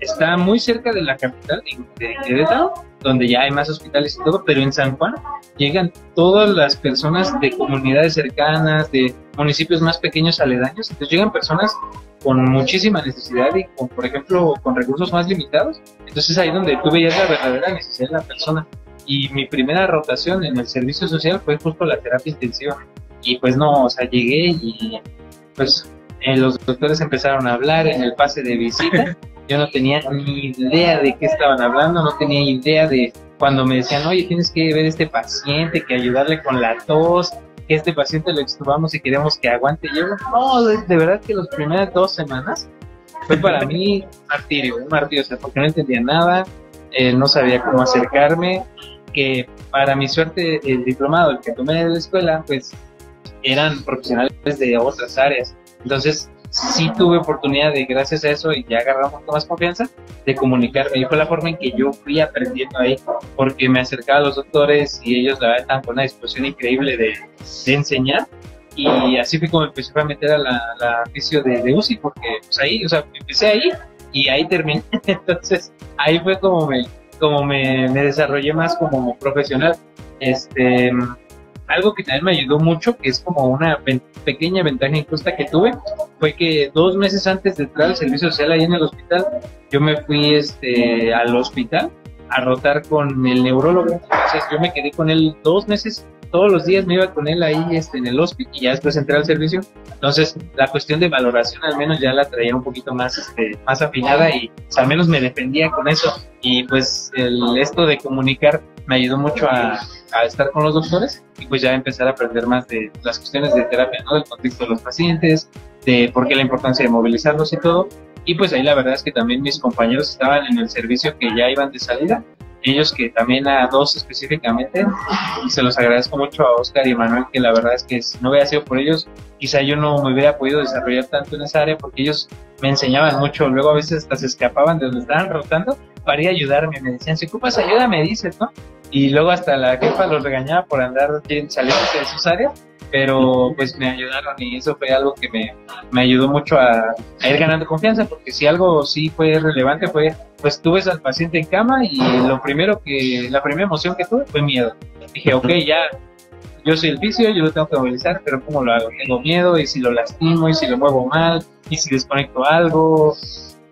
está muy cerca de la capital de Querétaro, donde ya hay más hospitales y todo, pero en San Juan llegan todas las personas de comunidades cercanas, de municipios más pequeños aledaños, entonces llegan personas con muchísima necesidad y con, por ejemplo, con recursos más limitados, entonces ahí donde tú veías la verdadera necesidad de la persona. Y mi primera rotación en el servicio social fue justo la terapia intensiva, y pues no, o sea, llegué y pues los doctores empezaron a hablar en el pase de visita. Yo no tenía ni idea de qué estaban hablando, no tenía idea de cuando me decían, oye, tienes que ver a este paciente, que ayudarle con la tos, que este paciente lo extubamos y queremos que aguante. Y yo, no, de verdad que las primeras 2 semanas fue para mí un martirio, o sea, porque no entendía nada, no sabía cómo acercarme, que para mi suerte el diplomado, el que tomé de la escuela, pues eran profesionales de otras áreas, entonces sí tuve oportunidad de, gracias a eso, y ya agarramos más confianza, de comunicarme, y fue la forma en que yo fui aprendiendo ahí, porque me acercaba a los doctores y ellos la verdad estaban con una disposición increíble de enseñar, y así fue como empecé a meter a la fisio de UCI, porque pues ahí, o sea, empecé ahí y ahí terminé. Entonces ahí fue como me desarrollé más como profesional. Algo que también me ayudó mucho, que es como una pequeña ventaja injusta que tuve, fue que 2 meses antes de entrar al servicio social ahí en el hospital, yo me fui al hospital a rotar con el neurólogo. Entonces yo me quedé con él 2 meses, todos los días me iba con él ahí en el hospital, y ya después entré al servicio. Entonces la cuestión de valoración al menos ya la traía un poquito más más afinada, y pues, al menos me defendía con eso. Y pues esto de comunicar me ayudó mucho a estar con los doctores, y pues ya empezar a aprender más de las cuestiones de terapia, ¿no? Del contexto de los pacientes, de por qué la importancia de movilizarlos y todo. Y pues ahí la verdad es que también mis compañeros estaban en el servicio que ya iban de salida, ellos que también a 2 específicamente, y se los agradezco mucho a Oscar y Manuel, que la verdad es que si no hubiera sido por ellos, quizá yo no me hubiera podido desarrollar tanto en esa área, porque ellos me enseñaban mucho, luego a veces hasta se escapaban de donde estaban rotando para ir a ayudarme, me decían, si ocupas ayuda me dices, ¿no? Y luego hasta la jefa los regañaba por andar saliéndose de sus áreas, pero pues me ayudaron, y eso fue algo que me ayudó mucho a ir ganando confianza, porque si algo sí fue relevante fue, pues tú ves al paciente en cama y la primera emoción que tuve fue miedo. Dije, ok, ya, yo soy el fisio, yo lo tengo que movilizar, pero ¿cómo lo hago? Tengo miedo, y si lo lastimo, y si lo muevo mal, y si desconecto algo.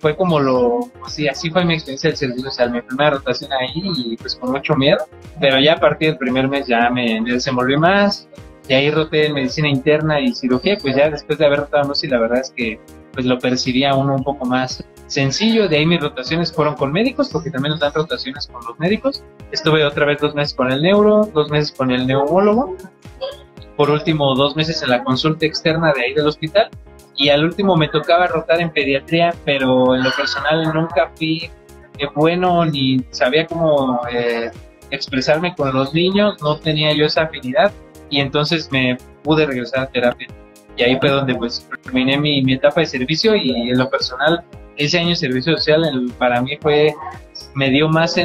Fue como así fue mi experiencia del servicio, o sea, mi primera rotación ahí, y pues con mucho miedo, pero ya a partir del primer mes ya me desenvolví más, y ahí roté en medicina interna y cirugía, pues ya después de haber rotado UCI, la verdad es que pues lo percibía uno un poco más sencillo. De ahí mis rotaciones fueron con médicos, porque también nos dan rotaciones con los médicos. Estuve otra vez 2 meses con el neuro, 2 meses con el neumólogo, por último 2 meses en la consulta externa de ahí del hospital, y al último me tocaba rotar en pediatría, pero en lo personal nunca fui bueno, ni sabía cómo expresarme con los niños, no tenía yo esa afinidad, y entonces me pude regresar a terapia, y ahí fue donde pues terminé mi etapa de servicio. Y en lo personal ese año de servicio social para mí me dio más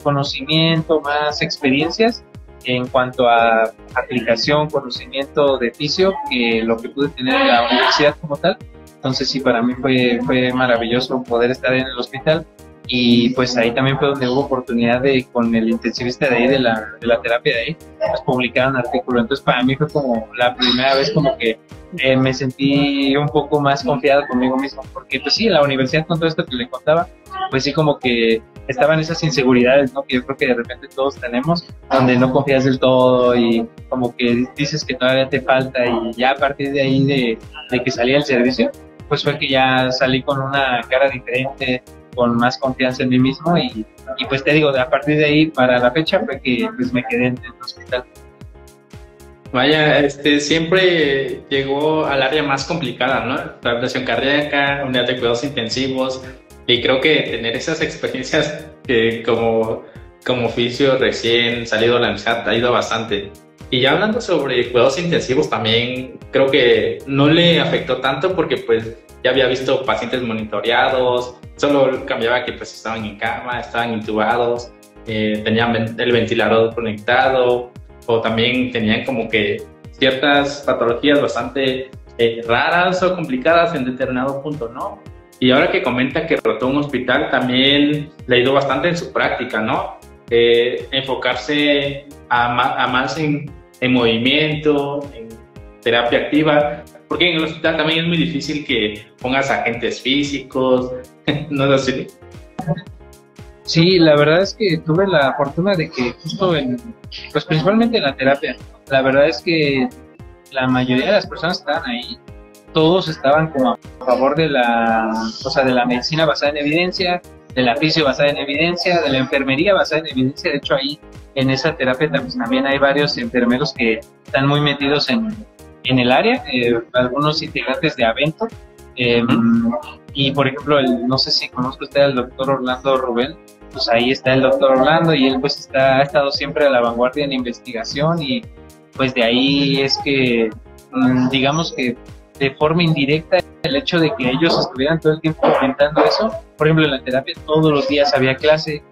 conocimiento, más experiencias en cuanto a aplicación, conocimiento de fisio, que lo que pude tener en la universidad como tal. Entonces sí, para mí fue maravilloso poder estar en el hospital, y pues ahí también fue donde hubo oportunidad con el intensivista de ahí, de la terapia de ahí, pues publicar un artículo. Entonces para mí fue como la primera vez como que me sentí un poco más confiado conmigo mismo, porque pues sí, en la universidad, con todo esto que le contaba, pues sí, como que estaban esas inseguridades, ¿no? Que yo creo que de repente todos tenemos, donde no confías del todo, y como que dices que todavía te falta, y ya a partir de ahí de que salí del servicio, pues fue que ya salí con una cara diferente, con más confianza en mí mismo y pues te digo, a partir de ahí para la fecha fue que pues me quedé en el hospital. Vaya, siempre llegó al área más complicada, ¿no? Rehabilitación cardíaca, unidad de cuidados intensivos, y creo que tener esas experiencias que como oficio recién salido de la universidad ha ido bastante. Y ya hablando sobre cuidados intensivos, también creo que no le afectó tanto porque pues ya había visto pacientes monitoreados, solo cambiaba que pues estaban en cama, estaban intubados, tenían el ventilador conectado, o también tenían como que ciertas patologías bastante raras o complicadas en determinado punto, ¿no? Y ahora que comenta que rotó un hospital, también le ha ido bastante en su práctica, ¿no? Enfocarse a más en movimiento, en terapia activa, porque en el hospital también es muy difícil que pongas agentes físicos, ¿no es así? Sí, la verdad es que tuve la fortuna de que justo pues principalmente en la terapia, la verdad es que la mayoría de las personas que estaban ahí, todos estaban como a favor de de la medicina basada en evidencia, de la fisio basada en evidencia, de la enfermería basada en evidencia. De hecho, ahí en esa terapia pues, también hay varios enfermeros que están muy metidos en el área, algunos integrantes de Avento. Y por ejemplo, no sé si conozco usted al doctor Orlando Rubén, pues ahí está el doctor Orlando y él pues ha estado siempre a la vanguardia en investigación y pues de ahí es que digamos que de forma indirecta el hecho de que ellos estuvieran todo el tiempo comentando eso. Por ejemplo, en la terapia todos los días había clase,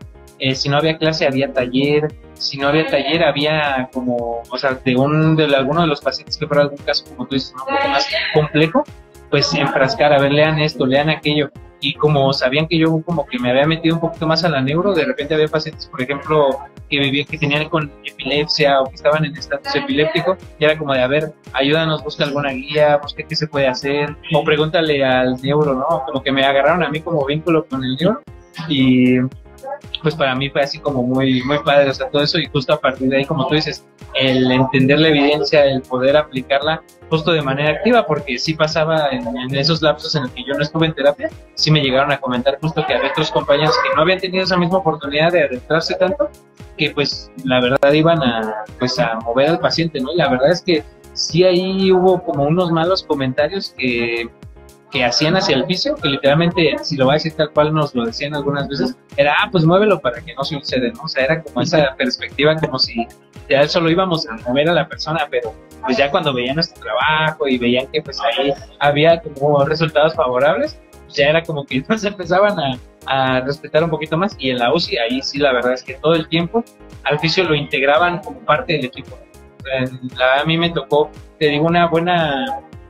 si no había clase había taller, si no había taller había como, o sea, de alguno de los pacientes que fuera algún caso, como tú dices, un poco más complejo, pues enfrascar, a ver, lean esto, lean aquello. Y como sabían que yo como que me había metido un poquito más a la neuro, de repente había pacientes, por ejemplo, que tenían con epilepsia o que estaban en estatus epiléptico, y era como de, a ver, ayúdanos, busca alguna guía, busca qué se puede hacer, o pregúntale al neuro, ¿no? Como que me agarraron a mí como vínculo con el neuro, y pues para mí fue así como muy, muy padre, o sea, todo eso, y justo a partir de ahí, como tú dices, el entender la evidencia, el poder aplicarla justo de manera activa, porque sí pasaba en esos lapsos en el que yo no estuve en terapia, sí me llegaron a comentar justo que había otros compañeros que no habían tenido esa misma oportunidad de adentrarse tanto, que pues la verdad iban a mover al paciente, ¿no? Y la verdad es que sí ahí hubo como unos malos comentarios que hacían hacia el fisio, que literalmente, si lo voy a decir tal cual nos lo decían algunas veces, era, pues muévelo para que no se ulcere, ¿no? O sea, era como esa perspectiva, como si ya solo íbamos a mover a la persona, pero pues ya cuando veían nuestro trabajo y veían que pues ahí había como resultados favorables, pues ya era como que nos empezaban a respetar un poquito más. Y en la UCI, ahí sí, la verdad es que todo el tiempo al fisio lo integraban como parte del equipo. O sea, a mí me tocó, te digo,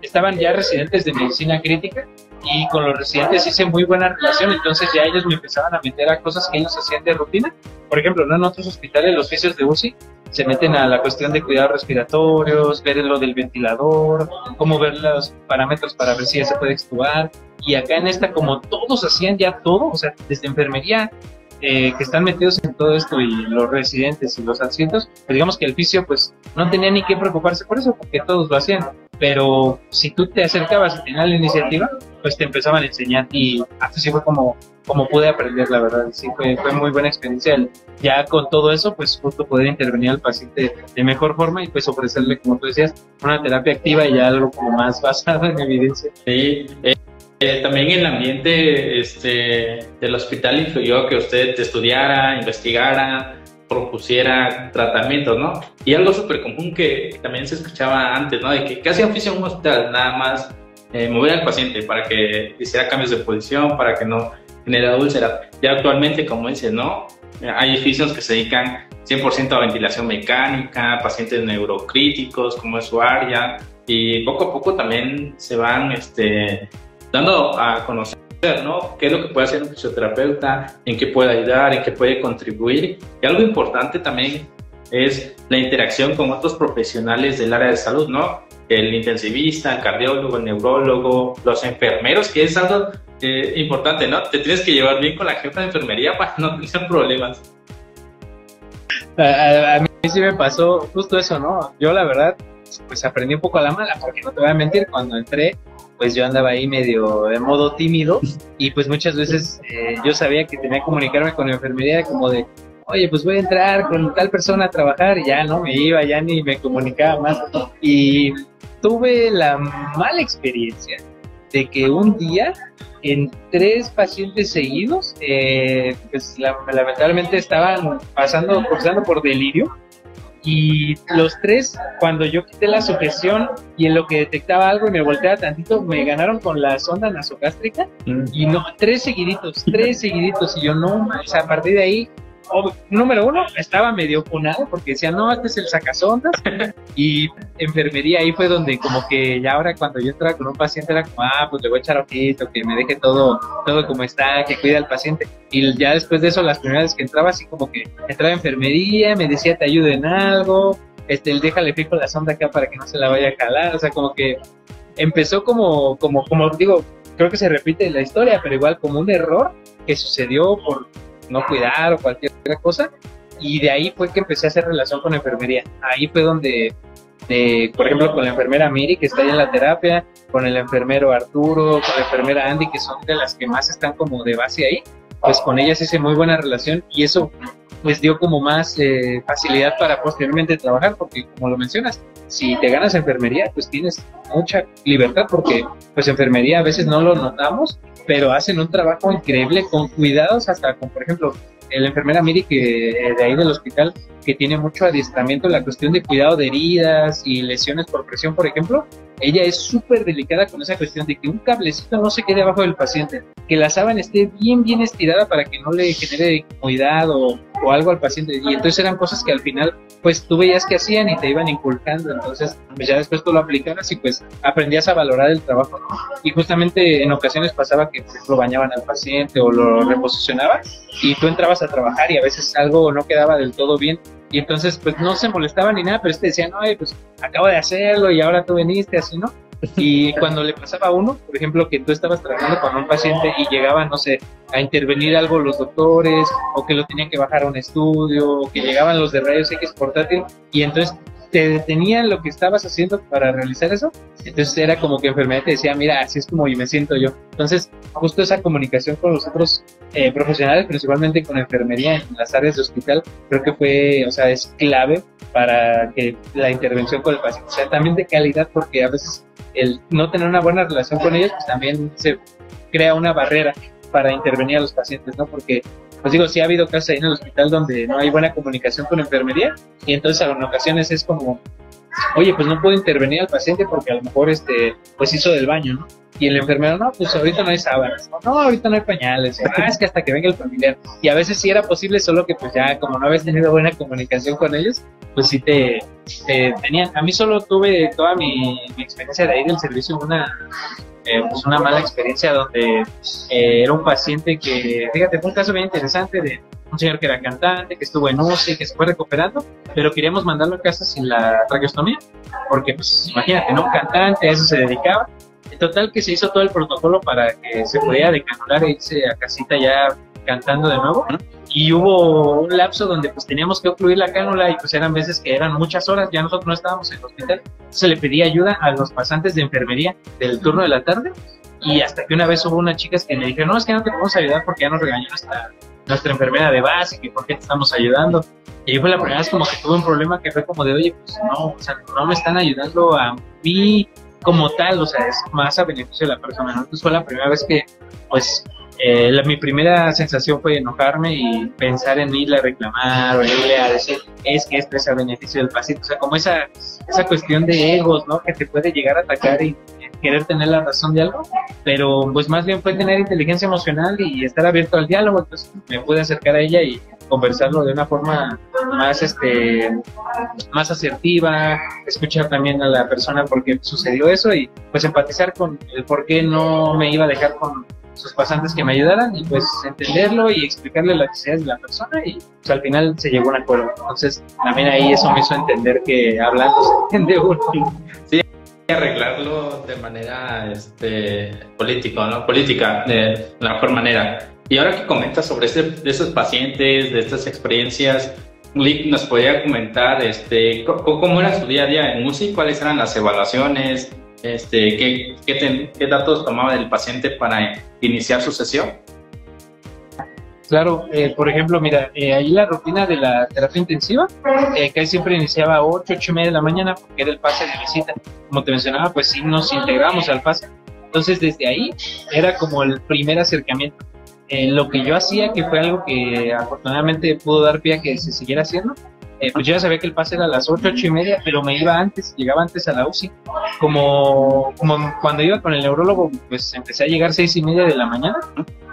estaban ya residentes de medicina crítica y con los residentes hice muy buena relación, entonces ya ellos me empezaban a meter a cosas que ellos hacían de rutina. Por ejemplo, ¿no? En otros hospitales los fisios de UCI se meten a la cuestión de cuidados respiratorios, ver lo del ventilador, cómo ver los parámetros para ver si ya se puede extubar, y acá en esta como todos hacían ya todo, o sea, desde enfermería, que están metidos en todo esto, y los residentes y los asientos, pues digamos que el fisio pues no tenía ni que preocuparse por eso, porque todos lo hacían. Pero si tú te acercabas y tenías la iniciativa, pues te empezaban a enseñar, y así fue como pude aprender, la verdad. Sí, fue muy buena experiencia. Ya con todo eso, pues justo poder intervenir al paciente de mejor forma y pues ofrecerle, como tú decías, una terapia activa y ya algo como más basado en evidencia. Sí, también el ambiente del hospital influyó que usted estudiara, investigara, propusiera tratamientos, ¿no? Y algo súper común que también se escuchaba antes, ¿no? De que hacía oficio en un hospital, nada más mover al paciente para que hiciera cambios de posición, para que no generara úlceras. Y actualmente, como dices, ¿no? Hay oficios que se dedican 100% a ventilación mecánica, pacientes neurocríticos, como es su área, y poco a poco también se van dando a conocer, ¿no? ¿Qué es lo que puede hacer un fisioterapeuta? ¿En qué puede ayudar? ¿En qué puede contribuir? Y algo importante también es la interacción con otros profesionales del área de salud, ¿no? El intensivista, el cardiólogo, el neurólogo, los enfermeros, que es algo importante, ¿no? Te tienes que llevar bien con la jefa de enfermería para no tener problemas. A mí sí me pasó justo eso, ¿no? Yo la verdad, pues aprendí un poco a la mala, porque no te voy a mentir, cuando entré, pues yo andaba ahí medio de modo tímido y pues muchas veces yo sabía que tenía que comunicarme con la enfermería como de, oye, pues voy a entrar con tal persona a trabajar y ya, ¿no? Me iba, ya ni me comunicaba más. Y tuve la mala experiencia de que un día en 3 pacientes seguidos, pues lamentablemente estaban pasando por delirio. Y los 3, cuando yo quité la sujeción y en lo que detectaba algo y me volteaba tantito, me ganaron con la sonda nasogástrica. Y no, 3 seguiditos, y yo no, o sea, a partir de ahí, número 1, estaba medio punado porque decía, no, este es el sacasondas. Y enfermería ahí fue donde como que ya ahora cuando yo entraba con un paciente era como, pues le voy a echar ojito, que me deje todo como está, que cuida al paciente. Y ya después de eso, las primeras veces que entraba, así como que entraba a enfermería, me decía, te ayudo en algo, déjale fijo la sonda acá para que no se la vaya a jalar. O sea, como que empezó como digo, creo que se repite la historia, pero igual como un error que sucedió por no cuidar o cualquier cosa, y de ahí fue que empecé a hacer relación con enfermería. Ahí fue donde, por ejemplo, con la enfermera Miri, que está ahí en la terapia, con el enfermero Arturo, con la enfermera Andy, que son de las que más están como de base ahí, pues con ellas hice muy buena relación y eso pues dio como más facilidad para posteriormente trabajar, porque como lo mencionas, si te ganas enfermería, pues tienes mucha libertad, porque pues enfermería a veces no lo notamos, pero hacen un trabajo increíble con cuidados, hasta con, por ejemplo, la enfermera Miri, que de ahí del hospital, que tiene mucho adiestramiento en la cuestión de cuidado de heridas y lesiones por presión, por ejemplo. Ella es súper delicada con esa cuestión de que un cablecito no se quede abajo del paciente, que la sábana esté bien estirada para que no le genere incomodidad o algo al paciente. Y entonces eran cosas que al final pues tú veías que hacían y te iban inculcando, entonces pues ya después tú lo aplicabas y pues aprendías a valorar el trabajo, ¿no? Y justamente en ocasiones pasaba que por ejemplo bañaban al paciente o lo reposicionaban y tú entrabas a trabajar y a veces algo no quedaba del todo bien. Y entonces, pues no se molestaban ni nada, pero decían, no, pues acabo de hacerlo y ahora tú veniste, así, ¿no? Y cuando le pasaba a uno, por ejemplo, que tú estabas trabajando con un paciente y llegaban, no sé, a intervenir algo los doctores, o que lo tenían que bajar a un estudio, o que llegaban los de rayos X portátil, y entonces te detenían lo que estabas haciendo para realizar eso, entonces era como que enfermedad te decía, mira, así es como me siento yo. Entonces, justo esa comunicación con los otros profesionales, principalmente con enfermería en las áreas de hospital, creo que fue, o sea, es clave para que la intervención con el paciente sea también de calidad, porque a veces el no tener una buena relación con ellos, pues también se crea una barrera para intervenir a los pacientes, ¿no? Porque, pues digo, sí ha habido casos ahí en el hospital donde no hay buena comunicación con enfermería, y entonces en ocasiones es como, oye, pues no puedo intervenir al paciente porque a lo mejor pues hizo del baño, ¿no? Y el enfermero, no, pues ahorita no hay sábanas, no, ahorita no hay pañales, es que hasta que venga el familiar. Y a veces sí era posible, solo que pues ya como no habías tenido buena comunicación con ellos, pues sí te tenían. A mí solo tuve toda mi experiencia de ahí del servicio pues una mala experiencia donde era un paciente que, fíjate, fue un caso bien interesante de un señor que era cantante, que estuvo en UCI, que se fue recuperando, pero queríamos mandarlo a casa sin la traqueostomía, porque pues imagínate, ¿no? Un cantante, a eso se dedicaba. En total que se hizo todo el protocolo para que se pudiera decanular e irse a casita ya cantando de nuevo, ¿no? Y hubo un lapso donde pues teníamos que ocluir la cánula y pues eran veces que eran muchas horas, ya nosotros no estábamos en el hospital, se le pedía ayuda a los pasantes de enfermería del turno de la tarde, y hasta que una vez hubo unas chicas que me dijeron, no, es que no te podemos ayudar porque ya nos regañó nuestra enfermera de base, que por qué te estamos ayudando. Y fue la primera vez como que tuve un problema que fue como de, oye, pues no, o sea, no me están ayudando a mí como tal, o sea, es más a beneficio de la persona, ¿no? Entonces fue la primera vez que, pues, mi primera sensación fue enojarme y pensar en irle a reclamar o irle a decir, es que esto es a beneficio del paciente, o sea, como esa cuestión de egos, ¿no? Que te puede llegar a atacar y querer tener la razón de algo, pero pues más bien fue tener inteligencia emocional y estar abierto al diálogo. Entonces me pude acercar a ella y conversarlo de una forma más asertiva, escuchar también a la persona por qué sucedió eso y pues empatizar con el por qué no me iba a dejar con sus pasantes que me ayudaran, y pues entenderlo y explicarle las necesidades de la persona, y pues al final se llegó a un acuerdo. Entonces también ahí eso me hizo entender que hablando se entiende uno. Sí, arreglarlo de manera política, de la mejor manera. Y ahora que comentas sobre de esos pacientes, de estas experiencias, Lick, ¿nos podría comentar cómo era su día a día en UCI? ¿Cuáles eran las evaluaciones? ¿Qué datos tomaba del paciente para iniciar su sesión? Claro, por ejemplo, mira, ahí la rutina de la terapia intensiva, casi siempre iniciaba a 8:30 de la mañana, porque era el pase de visita. Como te mencionaba, pues sí nos integramos al pase. Entonces, desde ahí era como el primer acercamiento. Lo que yo hacía, que fue algo que afortunadamente pudo dar pie a que se siguiera haciendo, pues yo ya sabía que el pase era a las 8:30, pero me iba antes, llegaba antes a la UCI. Como cuando iba con el neurólogo, pues empecé a llegar 6:30 de la mañana,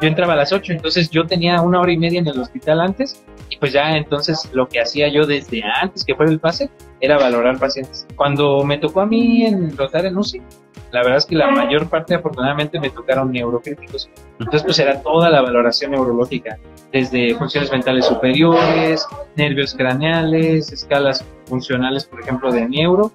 yo entraba a las 8, entonces yo tenía 1 hora y media en el hospital antes, y pues ya entonces lo que hacía yo desde antes que fuera el pase era valorar pacientes. Cuando me tocó a mí rotar en UCI, la verdad es que la mayor parte afortunadamente me tocaron neurocríticos, entonces pues era toda la valoración neurológica, desde funciones mentales superiores, nervios craneales, escalas funcionales, por ejemplo, de neuro,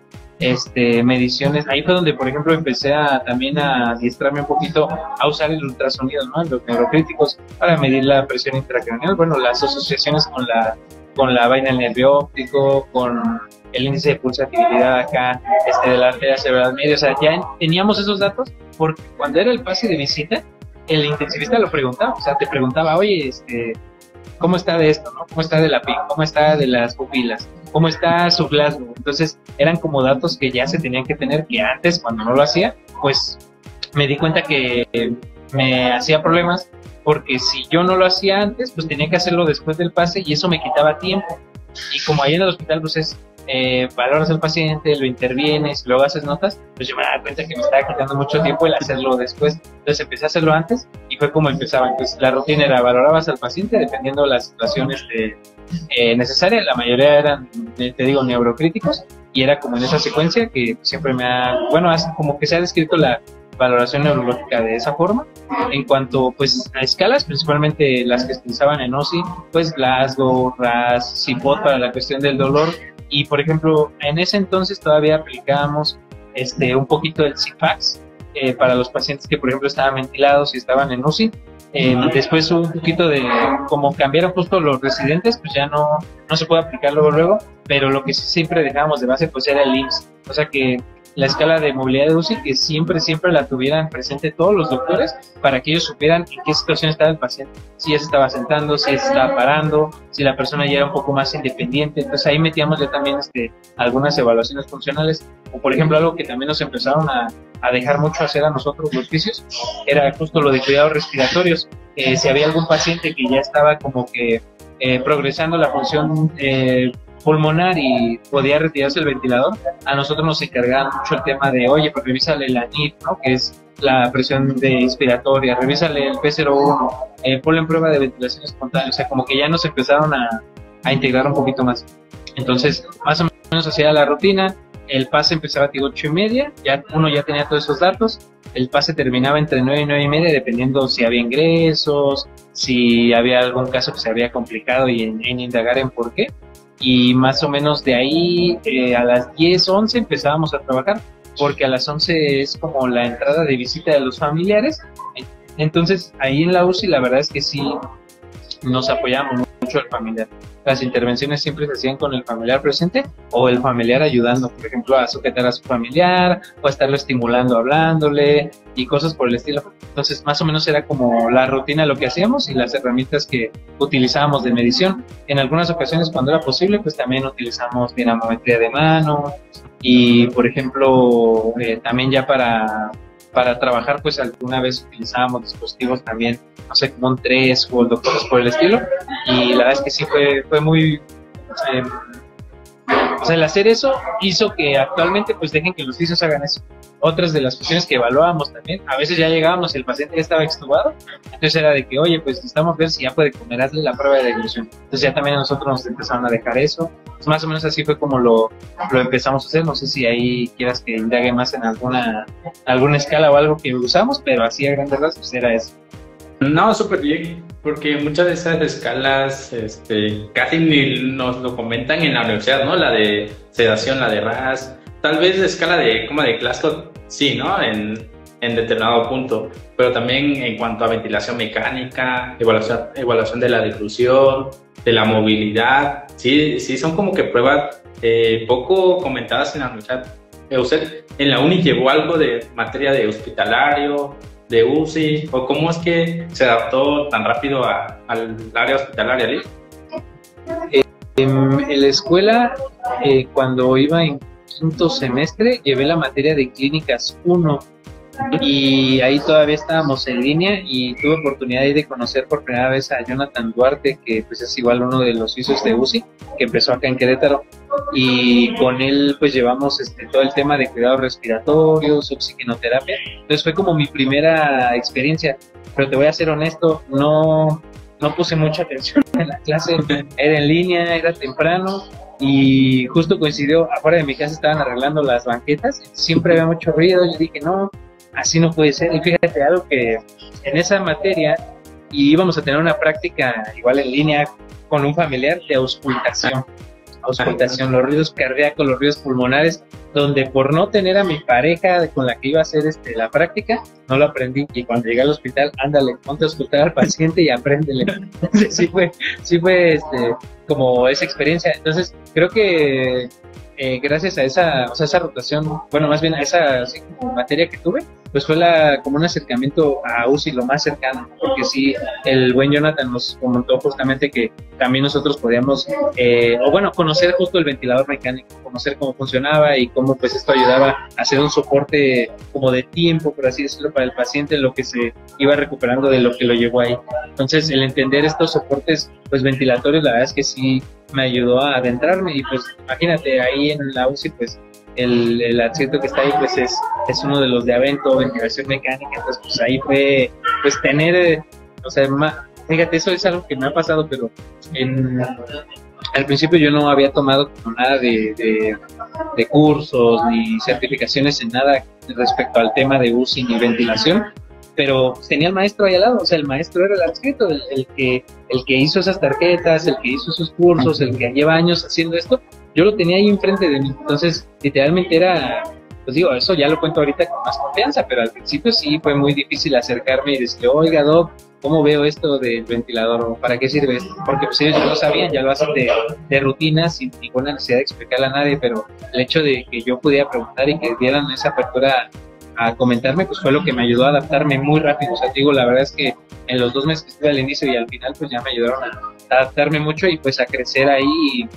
mediciones. Ahí fue donde, por ejemplo, empecé también a adiestrarme un poquito a usar el ultrasonido, ¿no? Los neurocríticos para medir la presión intracraneal, bueno, las asociaciones con la vaina del nervio óptico, con el índice de pulsatividad acá, de la arteria cerebral media. O sea, ya teníamos esos datos, porque cuando era el pase de visita, el intensivista lo preguntaba, o sea, te preguntaba, oye, ¿cómo está de esto, no? ¿Cómo está de la piel? ¿Cómo está de las pupilas? ¿Cómo está su Glasgow? Entonces, eran como datos que ya se tenían que tener, que antes, cuando no lo hacía, pues me di cuenta que me hacía problemas, porque si yo no lo hacía antes, pues tenía que hacerlo después del pase y eso me quitaba tiempo. Y como ahí en el hospital, pues valoras al paciente, lo intervienes, luego haces notas, pues yo me daba cuenta que me estaba quitando mucho tiempo el hacerlo después. Entonces empecé a hacerlo antes y fue como empezaba. Entonces la rutina era, valorabas al paciente dependiendo de las situaciones necesarias. La mayoría eran, te digo, neurocríticos, y era como en esa secuencia que siempre como que se ha descrito la valoración neurológica de esa forma. En cuanto pues a escalas, principalmente las que se utilizaban en OSI, pues Glasgow, RASS, CIPOT para la cuestión del dolor. Y por ejemplo, en ese entonces todavía aplicábamos un poquito el CIFAX para los pacientes que por ejemplo estaban ventilados y estaban en UCI. Después un poquito de, como cambiaron justo los residentes, pues ya no se puede aplicar luego, pero lo que siempre dejábamos de base pues era el IMSS. O sea que la escala de movilidad de UCI, que siempre la tuvieran presente todos los doctores, para que ellos supieran en qué situación estaba el paciente, si ya se estaba sentando, si ya se estaba parando, si la persona ya era un poco más independiente. Entonces ahí metíamos ya también algunas evaluaciones funcionales, o por ejemplo algo que también nos empezaron a dejar mucho hacer a nosotros los fisios, era justo lo de cuidados respiratorios. Si había algún paciente que ya estaba como que progresando la función pulmonar y podía retirarse el ventilador, a nosotros nos encargaban mucho el tema de, oye, pues revísale la NIT, ¿no? Que es la presión inspiratoria, revísale el P01, ponle en prueba de ventilación espontánea. O sea, como que ya nos empezaron a integrar un poquito más. Entonces, más o menos hacía la rutina, el pase empezaba a 8:30, uno ya tenía todos esos datos, el pase terminaba entre 9 y 9:30, dependiendo si había ingresos, si había algún caso que se había complicado y en indagar en por qué. Y más o menos de ahí a las 10, 11 empezábamos a trabajar, porque a las 11 es como la entrada de visita de los familiares. Entonces ahí en la UCI la verdad es que sí nos apoyamos mucho al familiar. Las intervenciones siempre se hacían con el familiar presente o el familiar ayudando, por ejemplo, a sujetar a su familiar o a estarlo estimulando, hablándole y cosas por el estilo. Entonces, más o menos era como la rutina lo que hacíamos y las herramientas que utilizábamos de medición. En algunas ocasiones, cuando era posible, pues también utilizamos dinamometría de mano y, por ejemplo, también ya para trabajar, pues alguna vez utilizábamos dispositivos también, no sé, como un 3 o cosas por el estilo, y la verdad es que sí fue muy... o sea, el hacer eso hizo que actualmente pues dejen que los fisios hagan eso. Otras de las cuestiones que evaluábamos también, a veces ya llegábamos y el paciente ya estaba extubado, entonces era de que, oye, pues necesitamos ver si ya puede comer, hazle la prueba de deglución. Entonces ya también a nosotros nos empezaron a dejar eso. Pues más o menos así fue como lo empezamos a hacer. No sé si ahí quieras que indague más en alguna escala o algo que usamos, pero así a grandes rasgos era eso. No, súper bien, porque muchas de esas escalas casi ni nos lo comentan en la universidad, ¿no? La de sedación, la de RASS, tal vez la escala de Glasgow, sí, ¿no? En determinado punto, pero también en cuanto a ventilación mecánica, evaluación de la deglución, de la movilidad, sí son como que pruebas poco comentadas en la universidad. ¿Usted en la uni llevó algo de materia de hospitalario, de UCI, o cómo es que se adaptó tan rápido al área hospitalaria, Liz? En la escuela, cuando iba en quinto semestre, llevé la materia de clínicas 1 y ahí todavía estábamos en línea y tuve oportunidad ahí de conocer por primera vez a Jonathan Duarte, que pues es igual uno de los suizos de UCI, que empezó acá en Querétaro, y con él pues llevamos todo el tema de cuidados respiratorios, oxigenoterapia. Entonces fue como mi primera experiencia, pero te voy a ser honesto, no puse mucha atención en la clase, era en línea, era temprano y justo coincidió, afuera de mi casa estaban arreglando las banquetas, siempre había mucho ruido, yo dije no, así no puede ser. Y fíjate algo, que en esa materia íbamos a tener una práctica igual en línea con un familiar de auscultación, los ruidos cardíacos, los ruidos pulmonares, donde por no tener a mi pareja con la que iba a hacer la práctica, no lo aprendí, y cuando llegué al hospital, ándale, ponte a auscultar al paciente y apréndele. Entonces sí fue como esa experiencia. Entonces creo que gracias a esa rotación, bueno, más bien a esa como materia que tuve, pues fue como un acercamiento a UCI lo más cercano, porque sí, el buen Jonathan nos comentó justamente que también nosotros podíamos, conocer justo el ventilador mecánico, conocer cómo funcionaba y cómo pues esto ayudaba a hacer un soporte como de tiempo, por así decirlo, para el paciente, lo que se iba recuperando de lo que lo llevó ahí. Entonces, el entender estos soportes pues ventilatorios, la verdad es que sí me ayudó a adentrarme, y pues imagínate, ahí en la UCI pues el asiento que está ahí pues es uno de los de Avento, ventilación mecánica. Entonces pues ahí fue pues tener, fíjate, eso es algo que me ha pasado, pero al principio yo no había tomado como nada de cursos ni certificaciones en nada respecto al tema de UCI ni ventilación, pero tenía el maestro ahí al lado, el maestro era el adscrito, el que hizo esas tarjetas, el que hizo esos cursos, el que lleva años haciendo esto, yo lo tenía ahí enfrente de mí. Entonces literalmente era, pues digo, eso ya lo cuento ahorita con más confianza, pero al principio sí fue muy difícil acercarme y decirle, oiga doc, ¿cómo veo esto del ventilador? ¿O para qué sirve esto? Porque pues ellos ya lo sabían, ya lo hacen de rutina sin ninguna necesidad de explicarle a nadie, pero el hecho de que yo pudiera preguntar y que dieran esa apertura a comentarme, pues fue lo que me ayudó a adaptarme muy rápido. Digo, la verdad es que en los 2 meses que estuve al inicio y al final, pues ya me ayudaron a adaptarme mucho y pues a crecer ahí. Y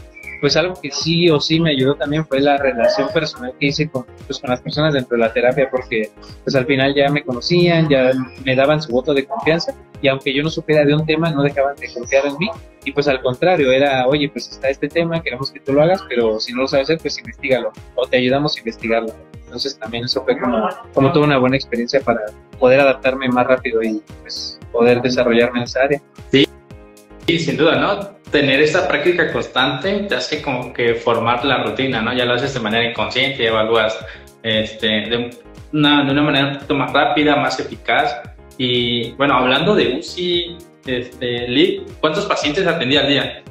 pues algo que sí o sí me ayudó también fue la relación personal que hice con las personas dentro de la terapia, porque pues al final ya me conocían, ya me daban su voto de confianza, y aunque yo no supiera de un tema, no dejaban de confiar en mí. Y pues al contrario, era, oye, pues está este tema, queremos que tú lo hagas, pero si no lo sabes hacer, pues investígalo, o te ayudamos a investigarlo. Entonces también eso fue como toda una buena experiencia para poder adaptarme más rápido y pues poder desarrollarme en esa área. Sí, sin duda, ¿no? Tener esta práctica constante te hace como que formar la rutina, ¿no? Ya lo haces de manera inconsciente, evalúas de una manera un poquito más rápida, más eficaz. Y bueno, hablando de UCI, Liv, ¿cuántos pacientes atendía al día?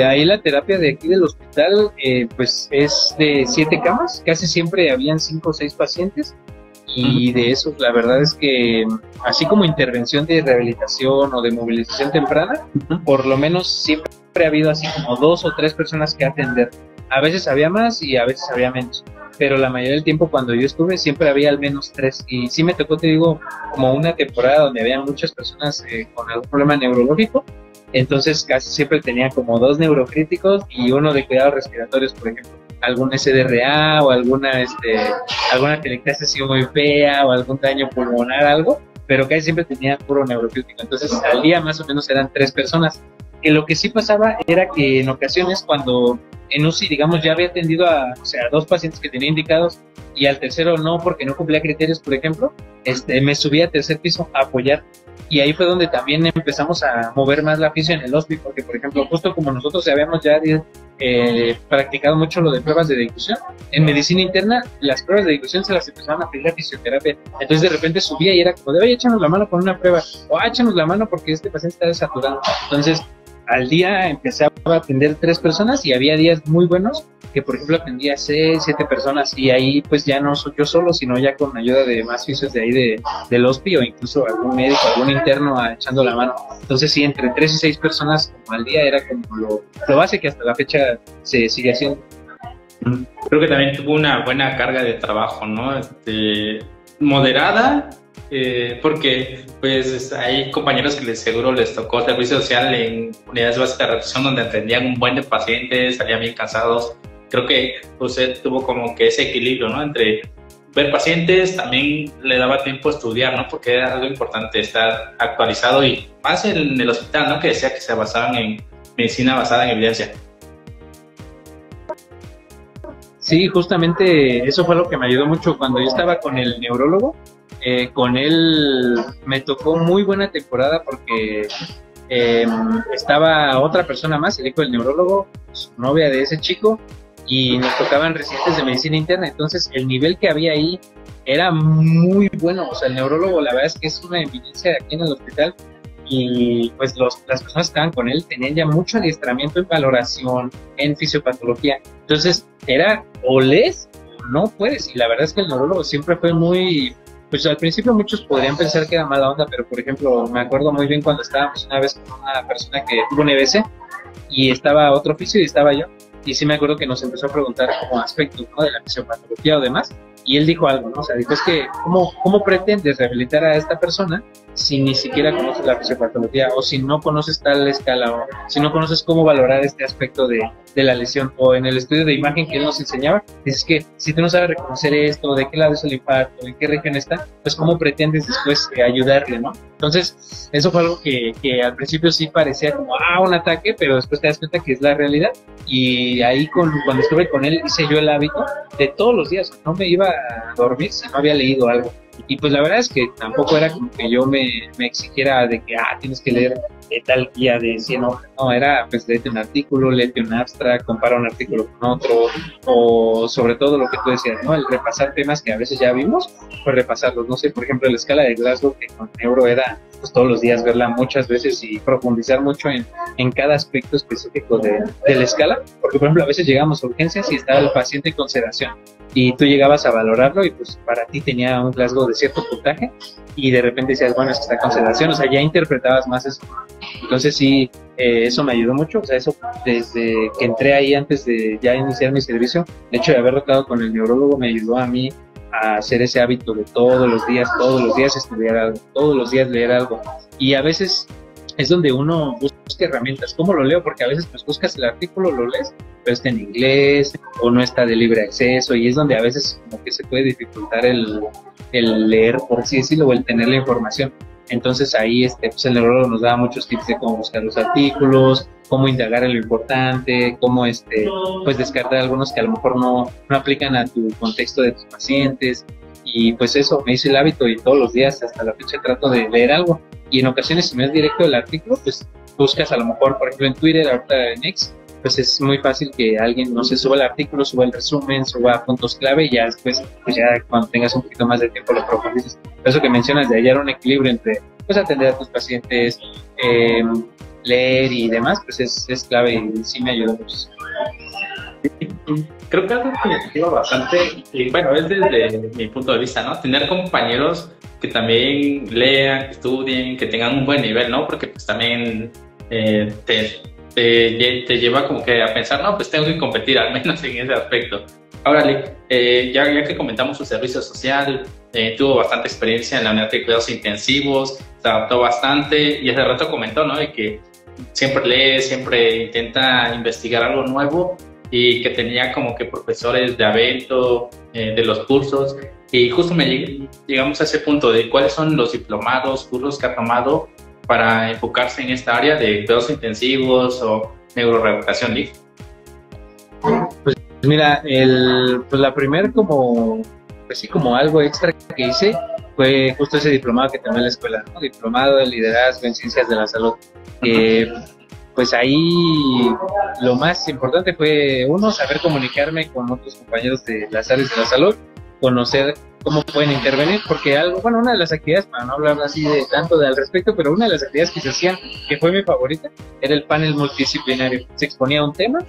Ahí la terapia de aquí del hospital pues es de 7 camas, casi siempre habían 5 o 6 pacientes, y de esos la verdad es que así como intervención de rehabilitación o de movilización temprana, por lo menos siempre ha habido así como 2 o 3 personas que atender. A veces había más y a veces había menos, pero la mayoría del tiempo cuando yo estuve siempre había al menos 3, y sí me tocó, te digo, como una temporada donde había muchas personas con algún problema neurológico. Entonces casi siempre tenía como 2 neurocríticos y uno de cuidados respiratorios, por ejemplo, algún SDRA o alguna telectasia así muy fea o algún daño pulmonar, algo, pero casi siempre tenía puro neurocrítico. Entonces al día más o menos eran 3 personas. Que lo que sí pasaba era que en ocasiones cuando en UCI, digamos, ya había atendido a 2 pacientes que tenía indicados y al tercero no, porque no cumplía criterios, por ejemplo, me subí al 3er piso a apoyar. Y ahí fue donde también empezamos a mover más la fisio en el hospital, porque, por ejemplo, justo como nosotros habíamos ya practicado mucho lo de pruebas de difusión, en medicina interna las pruebas de difusión se las empezaban a pedir a fisioterapia. Entonces de repente subía y era como de, oye, échanos la mano con una prueba, o échanos la mano porque este paciente está desaturado. Entonces al día empecé a atender 3 personas, y había días muy buenos que, por ejemplo, atendía 6, 7 personas, y ahí pues ya no soy yo solo, sino ya con ayuda de más fisios de ahí del hospi, o incluso algún médico, algún interno echando la mano. Entonces sí, entre 3 y 6 personas como al día era como lo base que hasta la fecha se sigue haciendo. Creo que también tuvo una buena carga de trabajo, ¿no? Moderada, porque pues hay compañeros que seguro les tocó servicio social en unidades básicas de recepción donde atendían un buen de pacientes, salían bien cansados. Creo que usted tuvo como que ese equilibrio, ¿no? Entre ver pacientes, también le daba tiempo a estudiar, ¿no? Porque era algo importante estar actualizado y más en el hospital, ¿no? Que decía que se basaban en medicina basada en evidencia. Sí, justamente eso fue lo que me ayudó mucho cuando yo estaba con el neurólogo. Con él me tocó muy buena temporada porque estaba otra persona más, el hijo del neurólogo, su novia de ese chico, y nos tocaban residentes de medicina interna. Entonces el nivel que había ahí era muy bueno. O sea, el neurólogo la verdad es que es una eminencia aquí en el hospital, y pues las personas que estaban con él tenían ya mucho adiestramiento en valoración, en fisiopatología. Entonces era o lees o no puedes, y la verdad es que el neurólogo siempre fue muy, pues al principio muchos podrían pensar que era mala onda, pero por ejemplo me acuerdo muy bien cuando estábamos una vez con una persona que tuvo un EBC y estaba otro oficio y estaba yo, y sí me acuerdo que nos empezó a preguntar como aspectos, ¿no?, de la fisiopatología o demás, y él dijo algo, ¿no? O sea, dijo, es que ¿cómo pretendes rehabilitar a esta persona si ni siquiera conoces la fisiopatología, o si no conoces tal escala, o si no conoces cómo valorar este aspecto de la lesión? O en el estudio de imagen que él nos enseñaba, es que si tú no sabes reconocer esto, de qué lado es el infarto, en qué región está, pues ¿cómo pretendes después ayudarle, no? Entonces, eso fue algo que al principio sí parecía como, un ataque, pero después te das cuenta que es la realidad. Y ahí cuando estuve con él hice yo el hábito de todos los días, no me iba a dormir si no había leído algo. Y pues la verdad es que tampoco era como que yo me exigiera de que tienes que leer tal guía de 100 hojas. No, era pues léete un artículo, léete un abstract, compara un artículo con otro, o sobre todo lo que tú decías, ¿no? El repasar temas que a veces ya vimos, pues repasarlos. No sé, por ejemplo, la escala de Glasgow, que con Neuro era pues todos los días verla muchas veces y profundizar mucho en cada aspecto específico de la escala, porque por ejemplo a veces llegamos a urgencias y estaba el paciente en consideración y tú llegabas a valorarlo y pues para ti tenía un Glasgow de cierto puntaje y de repente decías, bueno, está en consideración, o sea, ya interpretabas más eso. Entonces sí, eso me ayudó mucho. O sea, eso desde que entré ahí, antes de ya iniciar mi servicio, el hecho de haber rotado con el neurólogo me ayudó a mí a hacer ese hábito de todos los días estudiar algo, todos los días leer algo. Y a veces es donde uno busca herramientas. ¿Cómo lo leo? Porque a veces pues buscas el artículo, lo lees, pero está en inglés o no está de libre acceso, y es donde a veces como que se puede dificultar el leer, por así decirlo, o el tener la información. Entonces ahí pues el neurólogo nos daba muchos tips de cómo buscar los artículos, cómo indagar en lo importante, cómo pues descartar algunos que a lo mejor no aplican a tu contexto de tus pacientes. Y pues eso me hice el hábito, y todos los días hasta la fecha trato de leer algo. Y en ocasiones, si no es directo el artículo, pues buscas a lo mejor, por ejemplo, en Twitter, ahorita en X, pues es muy fácil que alguien, no sé, suba el artículo, suba el resumen, suba puntos clave, y ya después, pues ya cuando tengas un poquito más de tiempo lo profundices. Eso que mencionas de hallar un equilibrio entre, pues, atender a tus pacientes, leer y demás, pues es clave, y sí me ayudó mucho. Creo que algo que me motiva bastante, y bueno, es desde mi punto de vista, ¿no? Tener compañeros que también lean, que estudien, que tengan un buen nivel, ¿no? Porque pues también te lleva como que a pensar, no, pues tengo que competir al menos en ese aspecto. Ahora, ya que comentamos su servicio social, tuvo bastante experiencia en la unidad de cuidados intensivos, se adaptó bastante, y hace rato comentó, ¿no?, de que siempre lee, siempre intenta investigar algo nuevo, y que tenía como que profesores de Avento, de los cursos, y justo llegamos a ese punto de cuáles son los diplomados, cursos que ha tomado para enfocarse en esta área de cuidados intensivos o neurorehabilitación, Lick. Pues mira, pues la primera pues sí, como algo extra que hice fue justo ese diplomado que tomé en la escuela, ¿no? Diplomado de liderazgo en ciencias de la salud. Pues ahí lo más importante fue, uno, saber comunicarme con otros compañeros de las áreas de la salud, conocer cómo pueden intervenir, porque una de las actividades, para no hablar así de tanto al respecto, pero una de las actividades que se hacían, que fue mi favorita, era el panel multidisciplinario. Se exponía un tema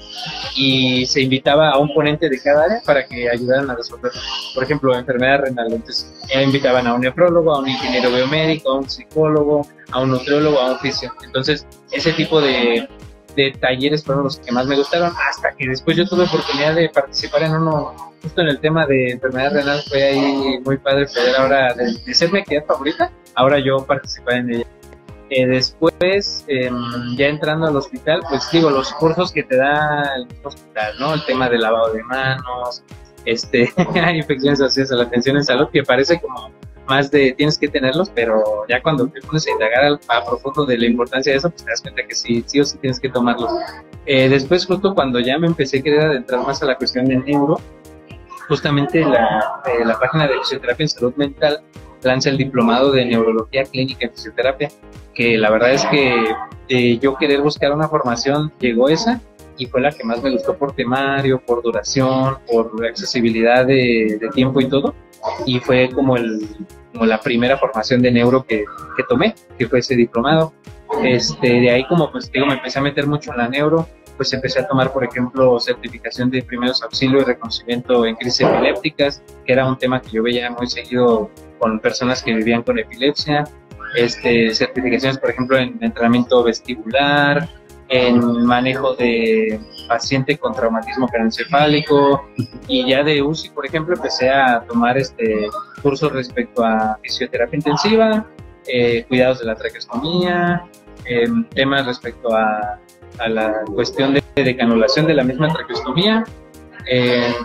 y se invitaba a un ponente de cada área para que ayudaran a resolverlo. Por ejemplo, enfermedad renal, entonces invitaban a un nefrólogo, a un ingeniero biomédico, a un psicólogo, a un nutriólogo, a un fisio. Entonces, ese tipo de de talleres fueron los que más me gustaron, hasta que después yo tuve oportunidad de participar en uno, justo en el tema de enfermedad renal. Fue ahí muy padre poder ahora, de ser mi actividad favorita, ahora yo participar en ella. Después, ya entrando al hospital, pues digo, los cursos que te da el hospital, ¿no? El tema de lavado de manos, infecciones asociadas a la atención en salud, que parece como más de tienes que tenerlos, pero ya cuando te pones a indagar a profundo de la importancia de eso, pues te das cuenta que sí o sí tienes que tomarlos. Después, justo cuando ya me empecé a querer adentrar más a la cuestión del neuro, justamente la página de Fisioterapia en Salud Mental lanza el diplomado de Neurología Clínica en Fisioterapia, que la verdad es que yo querer buscar una formación, llegó esa, y fue la que más me gustó por temario, por duración, por accesibilidad de tiempo y todo, y fue como la primera formación de neuro que tomé, que fue ese diplomado. De ahí, como pues digo, me empecé a meter mucho en la neuro, pues empecé a tomar, por ejemplo, certificación de primeros auxilios y reconocimiento en crisis epilépticas, que era un tema que yo veía muy seguido con personas que vivían con epilepsia. Certificaciones, por ejemplo, en entrenamiento vestibular, en manejo de paciente con traumatismo craneoencefálico, y ya de UCI, por ejemplo, empecé a tomar cursos respecto a fisioterapia intensiva, cuidados de la traqueostomía, temas respecto a la cuestión de canulación de la misma traqueostomía,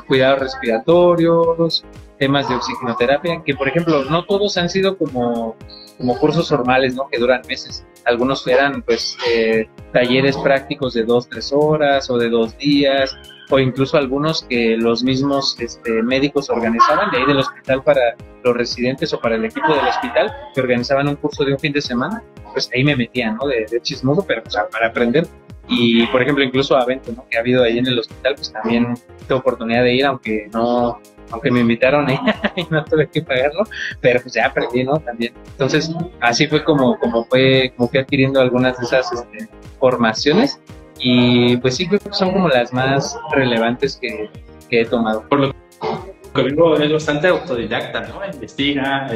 cuidados respiratorios, temas de oxigenoterapia, que por ejemplo no todos han sido como cursos normales, ¿no? Que duran meses. Algunos eran pues talleres prácticos de 2-3 horas o de 2 días, o incluso algunos que los mismos médicos organizaban de ahí del hospital para los residentes o para el equipo del hospital, que organizaban un curso de un fin de semana. Pues ahí me metían, ¿no? De chismoso, pero pues, para aprender. Y por ejemplo, incluso a eventos, ¿no? Que ha habido ahí en el hospital, pues también tuve oportunidad de ir, aunque me invitaron y no tuve que pagarlo, pero pues ya aprendí, ¿no? También. Entonces, así fue como fui adquiriendo algunas de esas formaciones, y pues sí, creo que son como las más relevantes que he tomado. Por lo que vivo es bastante autodidacta, ¿no? Investiga,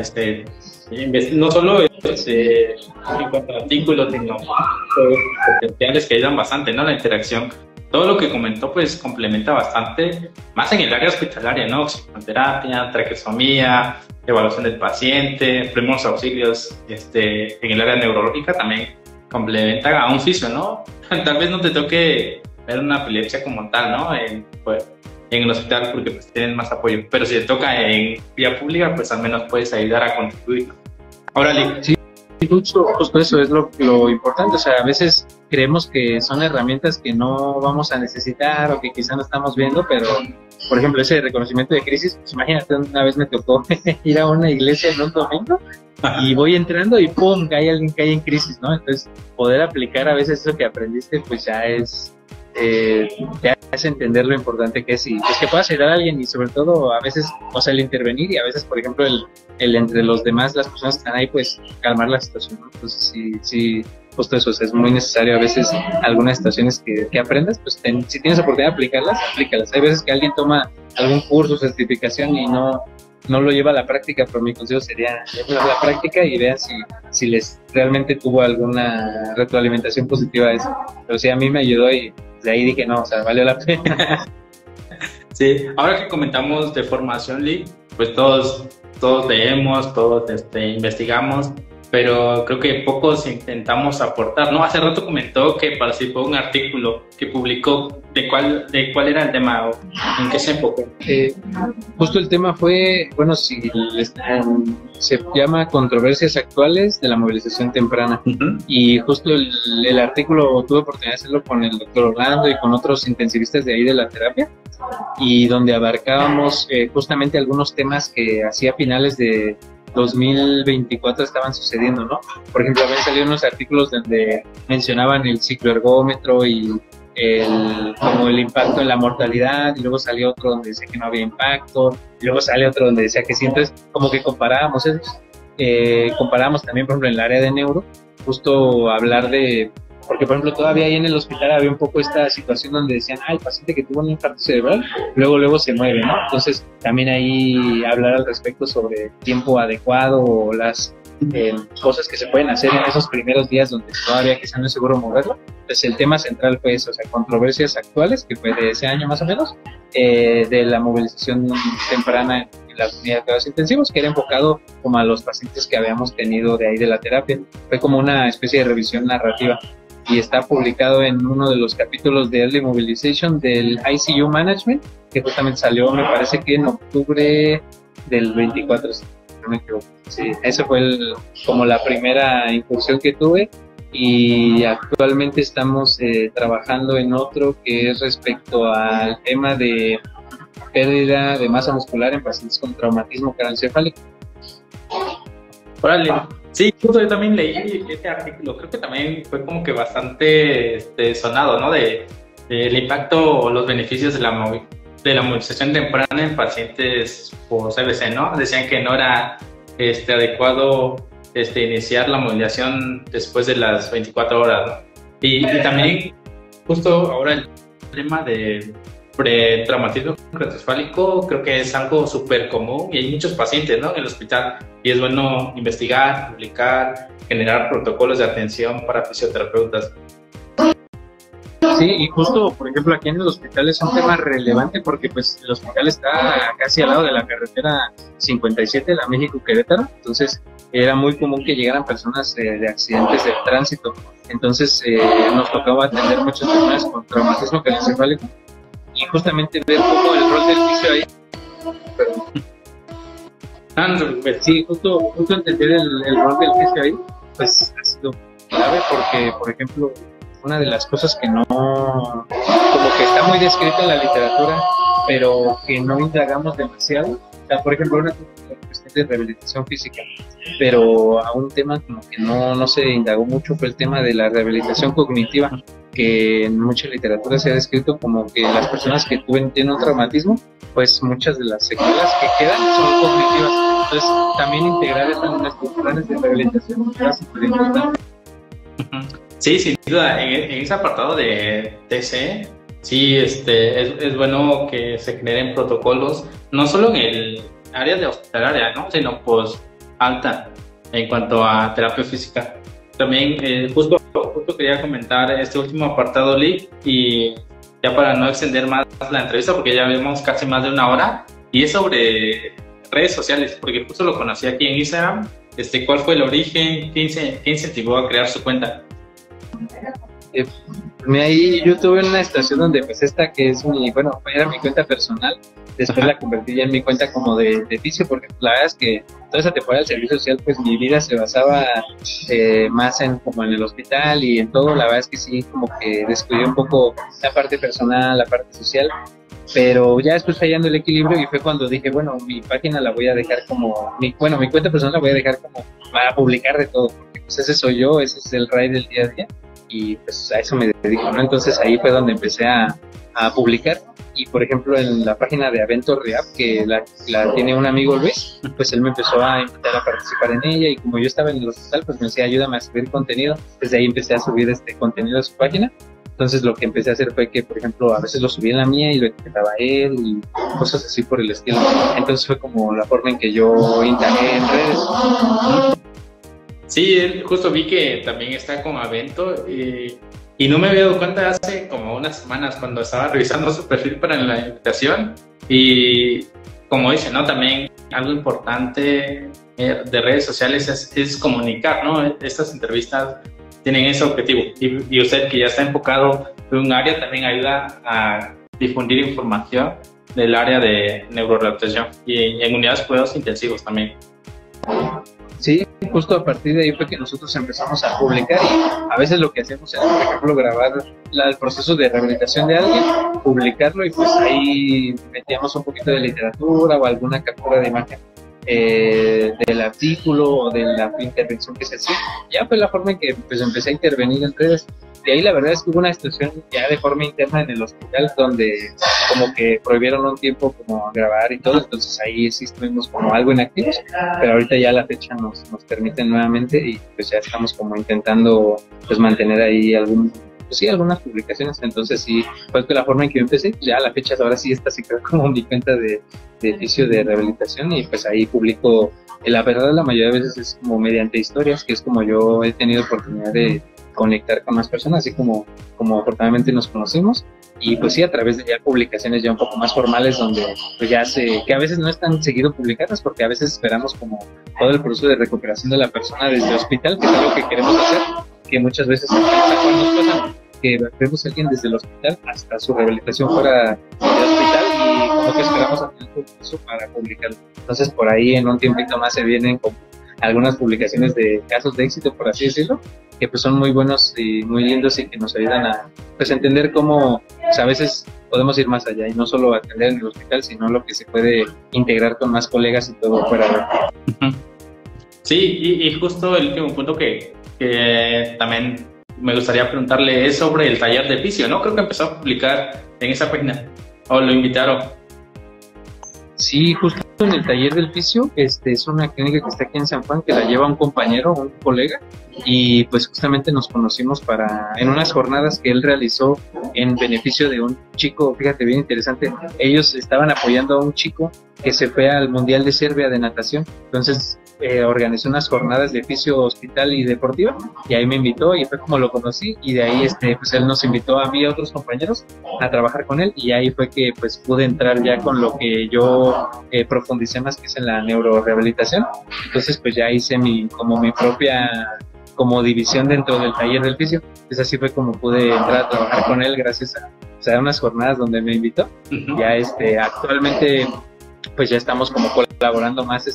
no solo en cuanto a artículos, sino potenciales que ayudan bastante, ¿no? La interacción. Todo lo que comentó pues complementa bastante, más en el área hospitalaria, ¿no? Oxigenoterapia, traqueostomía, evaluación del paciente, primeros auxilios, en el área neurológica también complementa a un fisio, ¿no? Tal vez no te toque ver una epilepsia como tal, ¿no? En el hospital, porque pues tienen más apoyo, pero si te toca en vía pública, pues al menos puedes ayudar a contribuir. Órale. Sí. Justo eso es lo importante. O sea, a veces creemos que son herramientas que no vamos a necesitar o que quizá no estamos viendo, pero por ejemplo ese reconocimiento de crisis, pues imagínate, una vez me tocó ir a una iglesia en un domingo y voy entrando y ¡pum! Hay alguien que hay en crisis, ¿no? Entonces poder aplicar a veces eso que aprendiste, pues ya es te hace entender lo importante que es, y pues que puedas ayudar a alguien, y sobre todo a veces, o sea, el intervenir, y a veces, por ejemplo, el entre los demás, las personas que están ahí, pues calmar la situación, ¿no? Entonces sí, justo eso, es muy necesario a veces algunas situaciones que aprendas, pues si tienes oportunidad de aplicarlas, aplícalas. Hay veces que alguien toma algún curso, certificación y no lo lleva a la práctica, pero mi consejo sería llevarlo a la práctica y vean si les realmente tuvo alguna retroalimentación positiva a eso. Pero sí, a mí me ayudó, y de ahí dije, no, o sea, valió la pena. Sí, ahora que comentamos de formación, Lee, pues todos leemos, todos investigamos, pero creo que pocos intentamos aportar, ¿no? Hace rato comentó que participó en un artículo que publicó. ¿De cuál era el tema o en qué se enfocó? Justo el tema fue, bueno, se llama Controversias actuales de la movilización temprana. Uh-huh. Y justo el artículo tuve oportunidad de hacerlo con el doctor Orlando y con otros intensivistas de ahí de la terapia, y donde abarcábamos justamente algunos temas que hacia finales de 2024 estaban sucediendo, ¿no? Por ejemplo, habían salido unos artículos donde mencionaban el cicloergómetro y como el impacto en la mortalidad, y luego salió otro donde decía que no había impacto, y luego sale otro donde decía que sí. Entonces como que comparábamos esos, comparábamos también, por ejemplo, en el área de neuro, justo hablar porque por ejemplo todavía ahí en el hospital había un poco esta situación donde decían, el paciente que tuvo un infarto cerebral luego se mueve, ¿no? Entonces también ahí hablar al respecto sobre tiempo adecuado, o las cosas que se pueden hacer en esos primeros días donde todavía quizá no es seguro moverlo. Pues el tema central fue eso, o sea, controversias actuales, que fue de ese año más o menos, de la movilización temprana en las unidades de cuidados intensivos, que era enfocado como a los pacientes que habíamos tenido de ahí de la terapia. Fue como una especie de revisión narrativa y está publicado en uno de los capítulos de Early Mobilization del ICU Management, que justamente salió, me parece que en octubre del 24, si no me equivoco. Sí, esa fue como la primera incursión que tuve, y actualmente estamos trabajando en otro que es respecto al tema de pérdida de masa muscular en pacientes con traumatismo craneoencefálico. Órale. Sí, justo yo también leí este artículo, creo que también fue como que bastante sonado, ¿no? El impacto o los beneficios de la movilización temprana en pacientes por CBC, ¿no? Decían que no era adecuado iniciar la movilización después de las 24 horas, ¿no? Y también, justo ahora el tema de pretraumatismo craneoencefálico creo que es algo súper común y hay muchos pacientes, ¿no?, en el hospital, y es bueno investigar, publicar, generar protocolos de atención para fisioterapeutas. Sí, y justo, por ejemplo, aquí en el hospital es un tema relevante porque pues el hospital está casi al lado de la carretera 57, la México-Querétaro, entonces era muy común que llegaran personas de accidentes de tránsito, entonces nos tocaba atender muchas personas con traumatismo craneoencefálico y justamente ver cómo el rol del fisio ahí, sí, justo entender el rol del fisio ahí, pues ha sido clave porque, por ejemplo, una de las cosas que no, como que está muy descrita en la literatura, pero que no indagamos demasiado, o sea, por ejemplo, una cuestión de rehabilitación física, pero a un tema como que no se indagó mucho fue el tema de la rehabilitación cognitiva, que en mucha literatura se ha descrito como que las personas que tienen un traumatismo, pues muchas de las secuelas que quedan son cognitivas, entonces también integrar esto en nuestros planes de rehabilitación es súper importante. Sí, sin duda, en ese apartado de TC, sí, es bueno que se generen protocolos, no solo en el área de hospitalaria, ¿no?, sino pues alta en cuanto a terapia física. También justo quería comentar este último apartado, Lee, y ya para no extender más la entrevista, porque ya vemos casi más de una hora, y es sobre redes sociales, porque justo lo conocí aquí en Instagram. ¿Cuál fue el origen? ¿Qué incentivó a crear su cuenta? Ahí yo tuve una estación donde pues esta que es era mi cuenta personal, después la convertí ya en mi cuenta como de fisio, porque la verdad es que toda esa temporada del servicio social pues mi vida se basaba más como en el hospital y en todo. La verdad es que sí, como que descuidé un poco la parte personal, la parte social, pero ya después fallando el equilibrio, y fue cuando dije, bueno, mi página la voy a dejar como, mi cuenta personal la voy a dejar como para publicar de todo, porque pues ese soy yo, ese es el Ray del día a día, y pues a eso me dedico, ¿no? Entonces ahí fue donde empecé a publicar, y por ejemplo en la página de Avento Rehab, que la tiene un amigo Luis, pues él me empezó a invitar a participar en ella, y como yo estaba en el hospital, pues me decía, ayúdame a subir contenido, desde ahí empecé a subir contenido a su página. Entonces lo que empecé a hacer fue que, por ejemplo, a veces lo subía en la mía y lo etiquetaba él y cosas así por el estilo. Entonces fue como la forma en que yo indagué en redes. Sí, justo vi que también está con Avento y no me había dado cuenta hace como unas semanas cuando estaba revisando su perfil para la invitación, y como dice, ¿no?, también algo importante de redes sociales es comunicar, ¿no? Estas entrevistas tienen ese objetivo, y usted que ya está enfocado en un área también ayuda a difundir información del área de neurorehabilitación y en unidades de cuidados intensivos también. Sí, justo a partir de ahí fue que nosotros empezamos a publicar, y a veces lo que hacemos es, por ejemplo, grabar el proceso de rehabilitación de alguien, publicarlo, y pues ahí metíamos un poquito de literatura o alguna captura de imagen del artículo o de la intervención que se hacía. Ya fue la forma en que pues empecé a intervenir en redes. De ahí la verdad es que hubo una situación ya de forma interna en el hospital donde como que prohibieron un tiempo como grabar y todo, entonces ahí sí estuvimos como algo inactivos, pero ahorita ya la fecha nos permite nuevamente, y pues ya estamos como intentando pues mantener ahí pues sí, algunas publicaciones. Entonces sí, fue la forma en que yo empecé. Pues ya a la fecha, ahora sí, esta sí creo como mi cuenta de fisio de rehabilitación, y pues ahí publico, la verdad la mayoría de veces es como mediante historias, que es como yo he tenido oportunidad de conectar con más personas, así como afortunadamente nos conocimos. Y pues sí, a través de ya publicaciones ya un poco más formales, donde pues ya que a veces no están seguido publicadas, porque a veces esperamos como todo el proceso de recuperación de la persona desde el hospital, que es algo que queremos hacer, que muchas veces nos pasa, que vemos a alguien desde el hospital hasta su rehabilitación fuera del hospital, y como que esperamos a tener un proceso para publicarlo. Entonces por ahí en un tiempito más se vienen como algunas publicaciones de casos de éxito, por así decirlo, que pues son muy buenos y muy lindos, y que nos ayudan a pues entender cómo pues, a veces podemos ir más allá y no solo atender en el hospital, sino lo que se puede integrar con más colegas y todo fuera de... Sí, y justo el último punto que también me gustaría preguntarle es sobre el taller de fisio, ¿no? Creo que empezó a publicar en esa página, o lo invitaron. Sí, justo en el taller del fisio, es una clínica que está aquí en San Juan, que la lleva un compañero, un colega, y pues justamente nos conocimos en unas jornadas que él realizó en beneficio de un chico, fíjate, bien interesante. Ellos estaban apoyando a un chico que se fue al Mundial de Serbia de natación, entonces organizó unas jornadas de fisio hospital y deportiva, y ahí me invitó y fue como lo conocí, y de ahí pues él nos invitó a mí y a otros compañeros a trabajar con él, y ahí fue que pues pude entrar ya con lo que yo profundicé más, que es en la neurorehabilitación. Entonces pues ya hice mi propia como división dentro del taller del fisio. Pues así fue como pude entrar a trabajar con él, gracias a unas jornadas donde me invitó. Ya actualmente pues ya estamos como colaborando más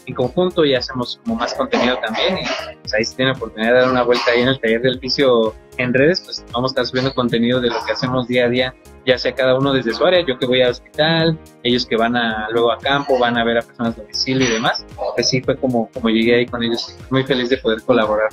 en conjunto, y hacemos como más contenido también, y pues ahí si tienen oportunidad de dar una vuelta ahí en el taller del fisio en redes, pues vamos a estar subiendo contenido de lo que hacemos día a día, ya sea cada uno desde su área, yo que voy al hospital, ellos que van luego a campo, van a ver a personas a domicilio y demás. Pues sí, fue como llegué ahí con ellos, muy feliz de poder colaborar.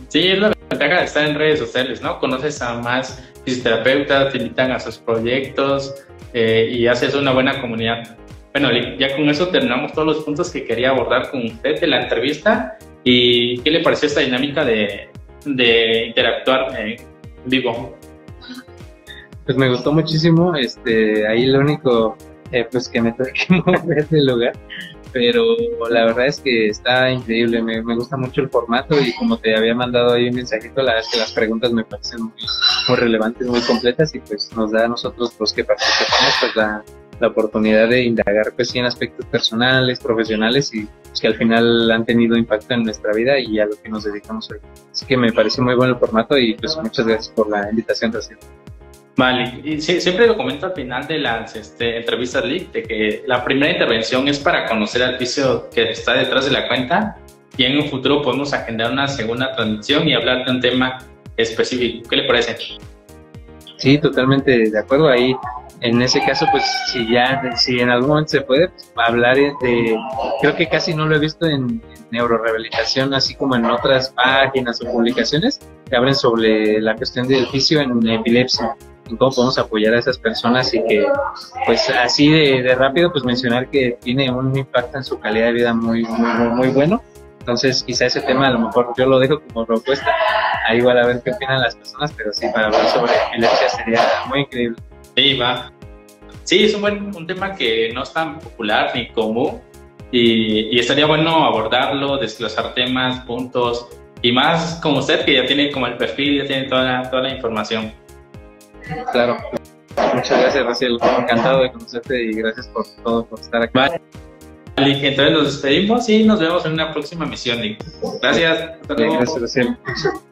Sí, es la ventaja de estar en redes sociales, ¿no? Conoces a más fisioterapeutas, te invitan a sus proyectos, y haces una buena comunidad. Bueno, ya con eso terminamos todos los puntos que quería abordar con usted de la entrevista. ¿Y qué le pareció esta dinámica de interactuar en vivo? Pues me gustó muchísimo. Ahí lo único pues que me tuve que mover del lugar, pero la verdad es que está increíble. Me gusta mucho el formato, y como te había mandado ahí un mensajito, la verdad es que las preguntas me parecen muy relevantes, muy completas, y pues nos da a nosotros los que participamos pues la oportunidad de indagar pues sí en aspectos personales, profesionales, y pues, que al final han tenido impacto en nuestra vida y a lo que nos dedicamos hoy. Así que me parece muy bueno el formato, y pues muchas gracias por la invitación, Raciel. Vale, y sí, siempre lo comento al final de las entrevistas, Lick, de que la primera intervención es para conocer al fisio que está detrás de la cuenta, y en un futuro podemos agendar una segunda transmisión y hablar de un tema específico. ¿Qué le parece? Sí, totalmente de acuerdo. Ahí en ese caso, pues si en algún momento se puede, pues, hablar creo que casi no lo he visto en neurorehabilitación, así como en otras páginas o publicaciones que hablen sobre la cuestión del fisio en epilepsia, y cómo podemos apoyar a esas personas, y que pues así de rápido pues mencionar que tiene un impacto en su calidad de vida muy bueno. Entonces quizá ese tema a lo mejor yo lo dejo como propuesta, ahí igual a ver qué opinan las personas, pero sí, para hablar sobre epilepsia sería muy increíble. Sí, va. Sí, es un tema que no es tan popular ni común, y estaría bueno abordarlo, desglosar temas, puntos, y más con usted, que ya tiene como el perfil, ya tiene toda la información. Claro. Muchas gracias, Raciel. Encantado de conocerte, y gracias por todo, por estar aquí. Vale, entonces nos despedimos y nos vemos en una próxima misión. Gracias. Hasta luego. Gracias, Raciel.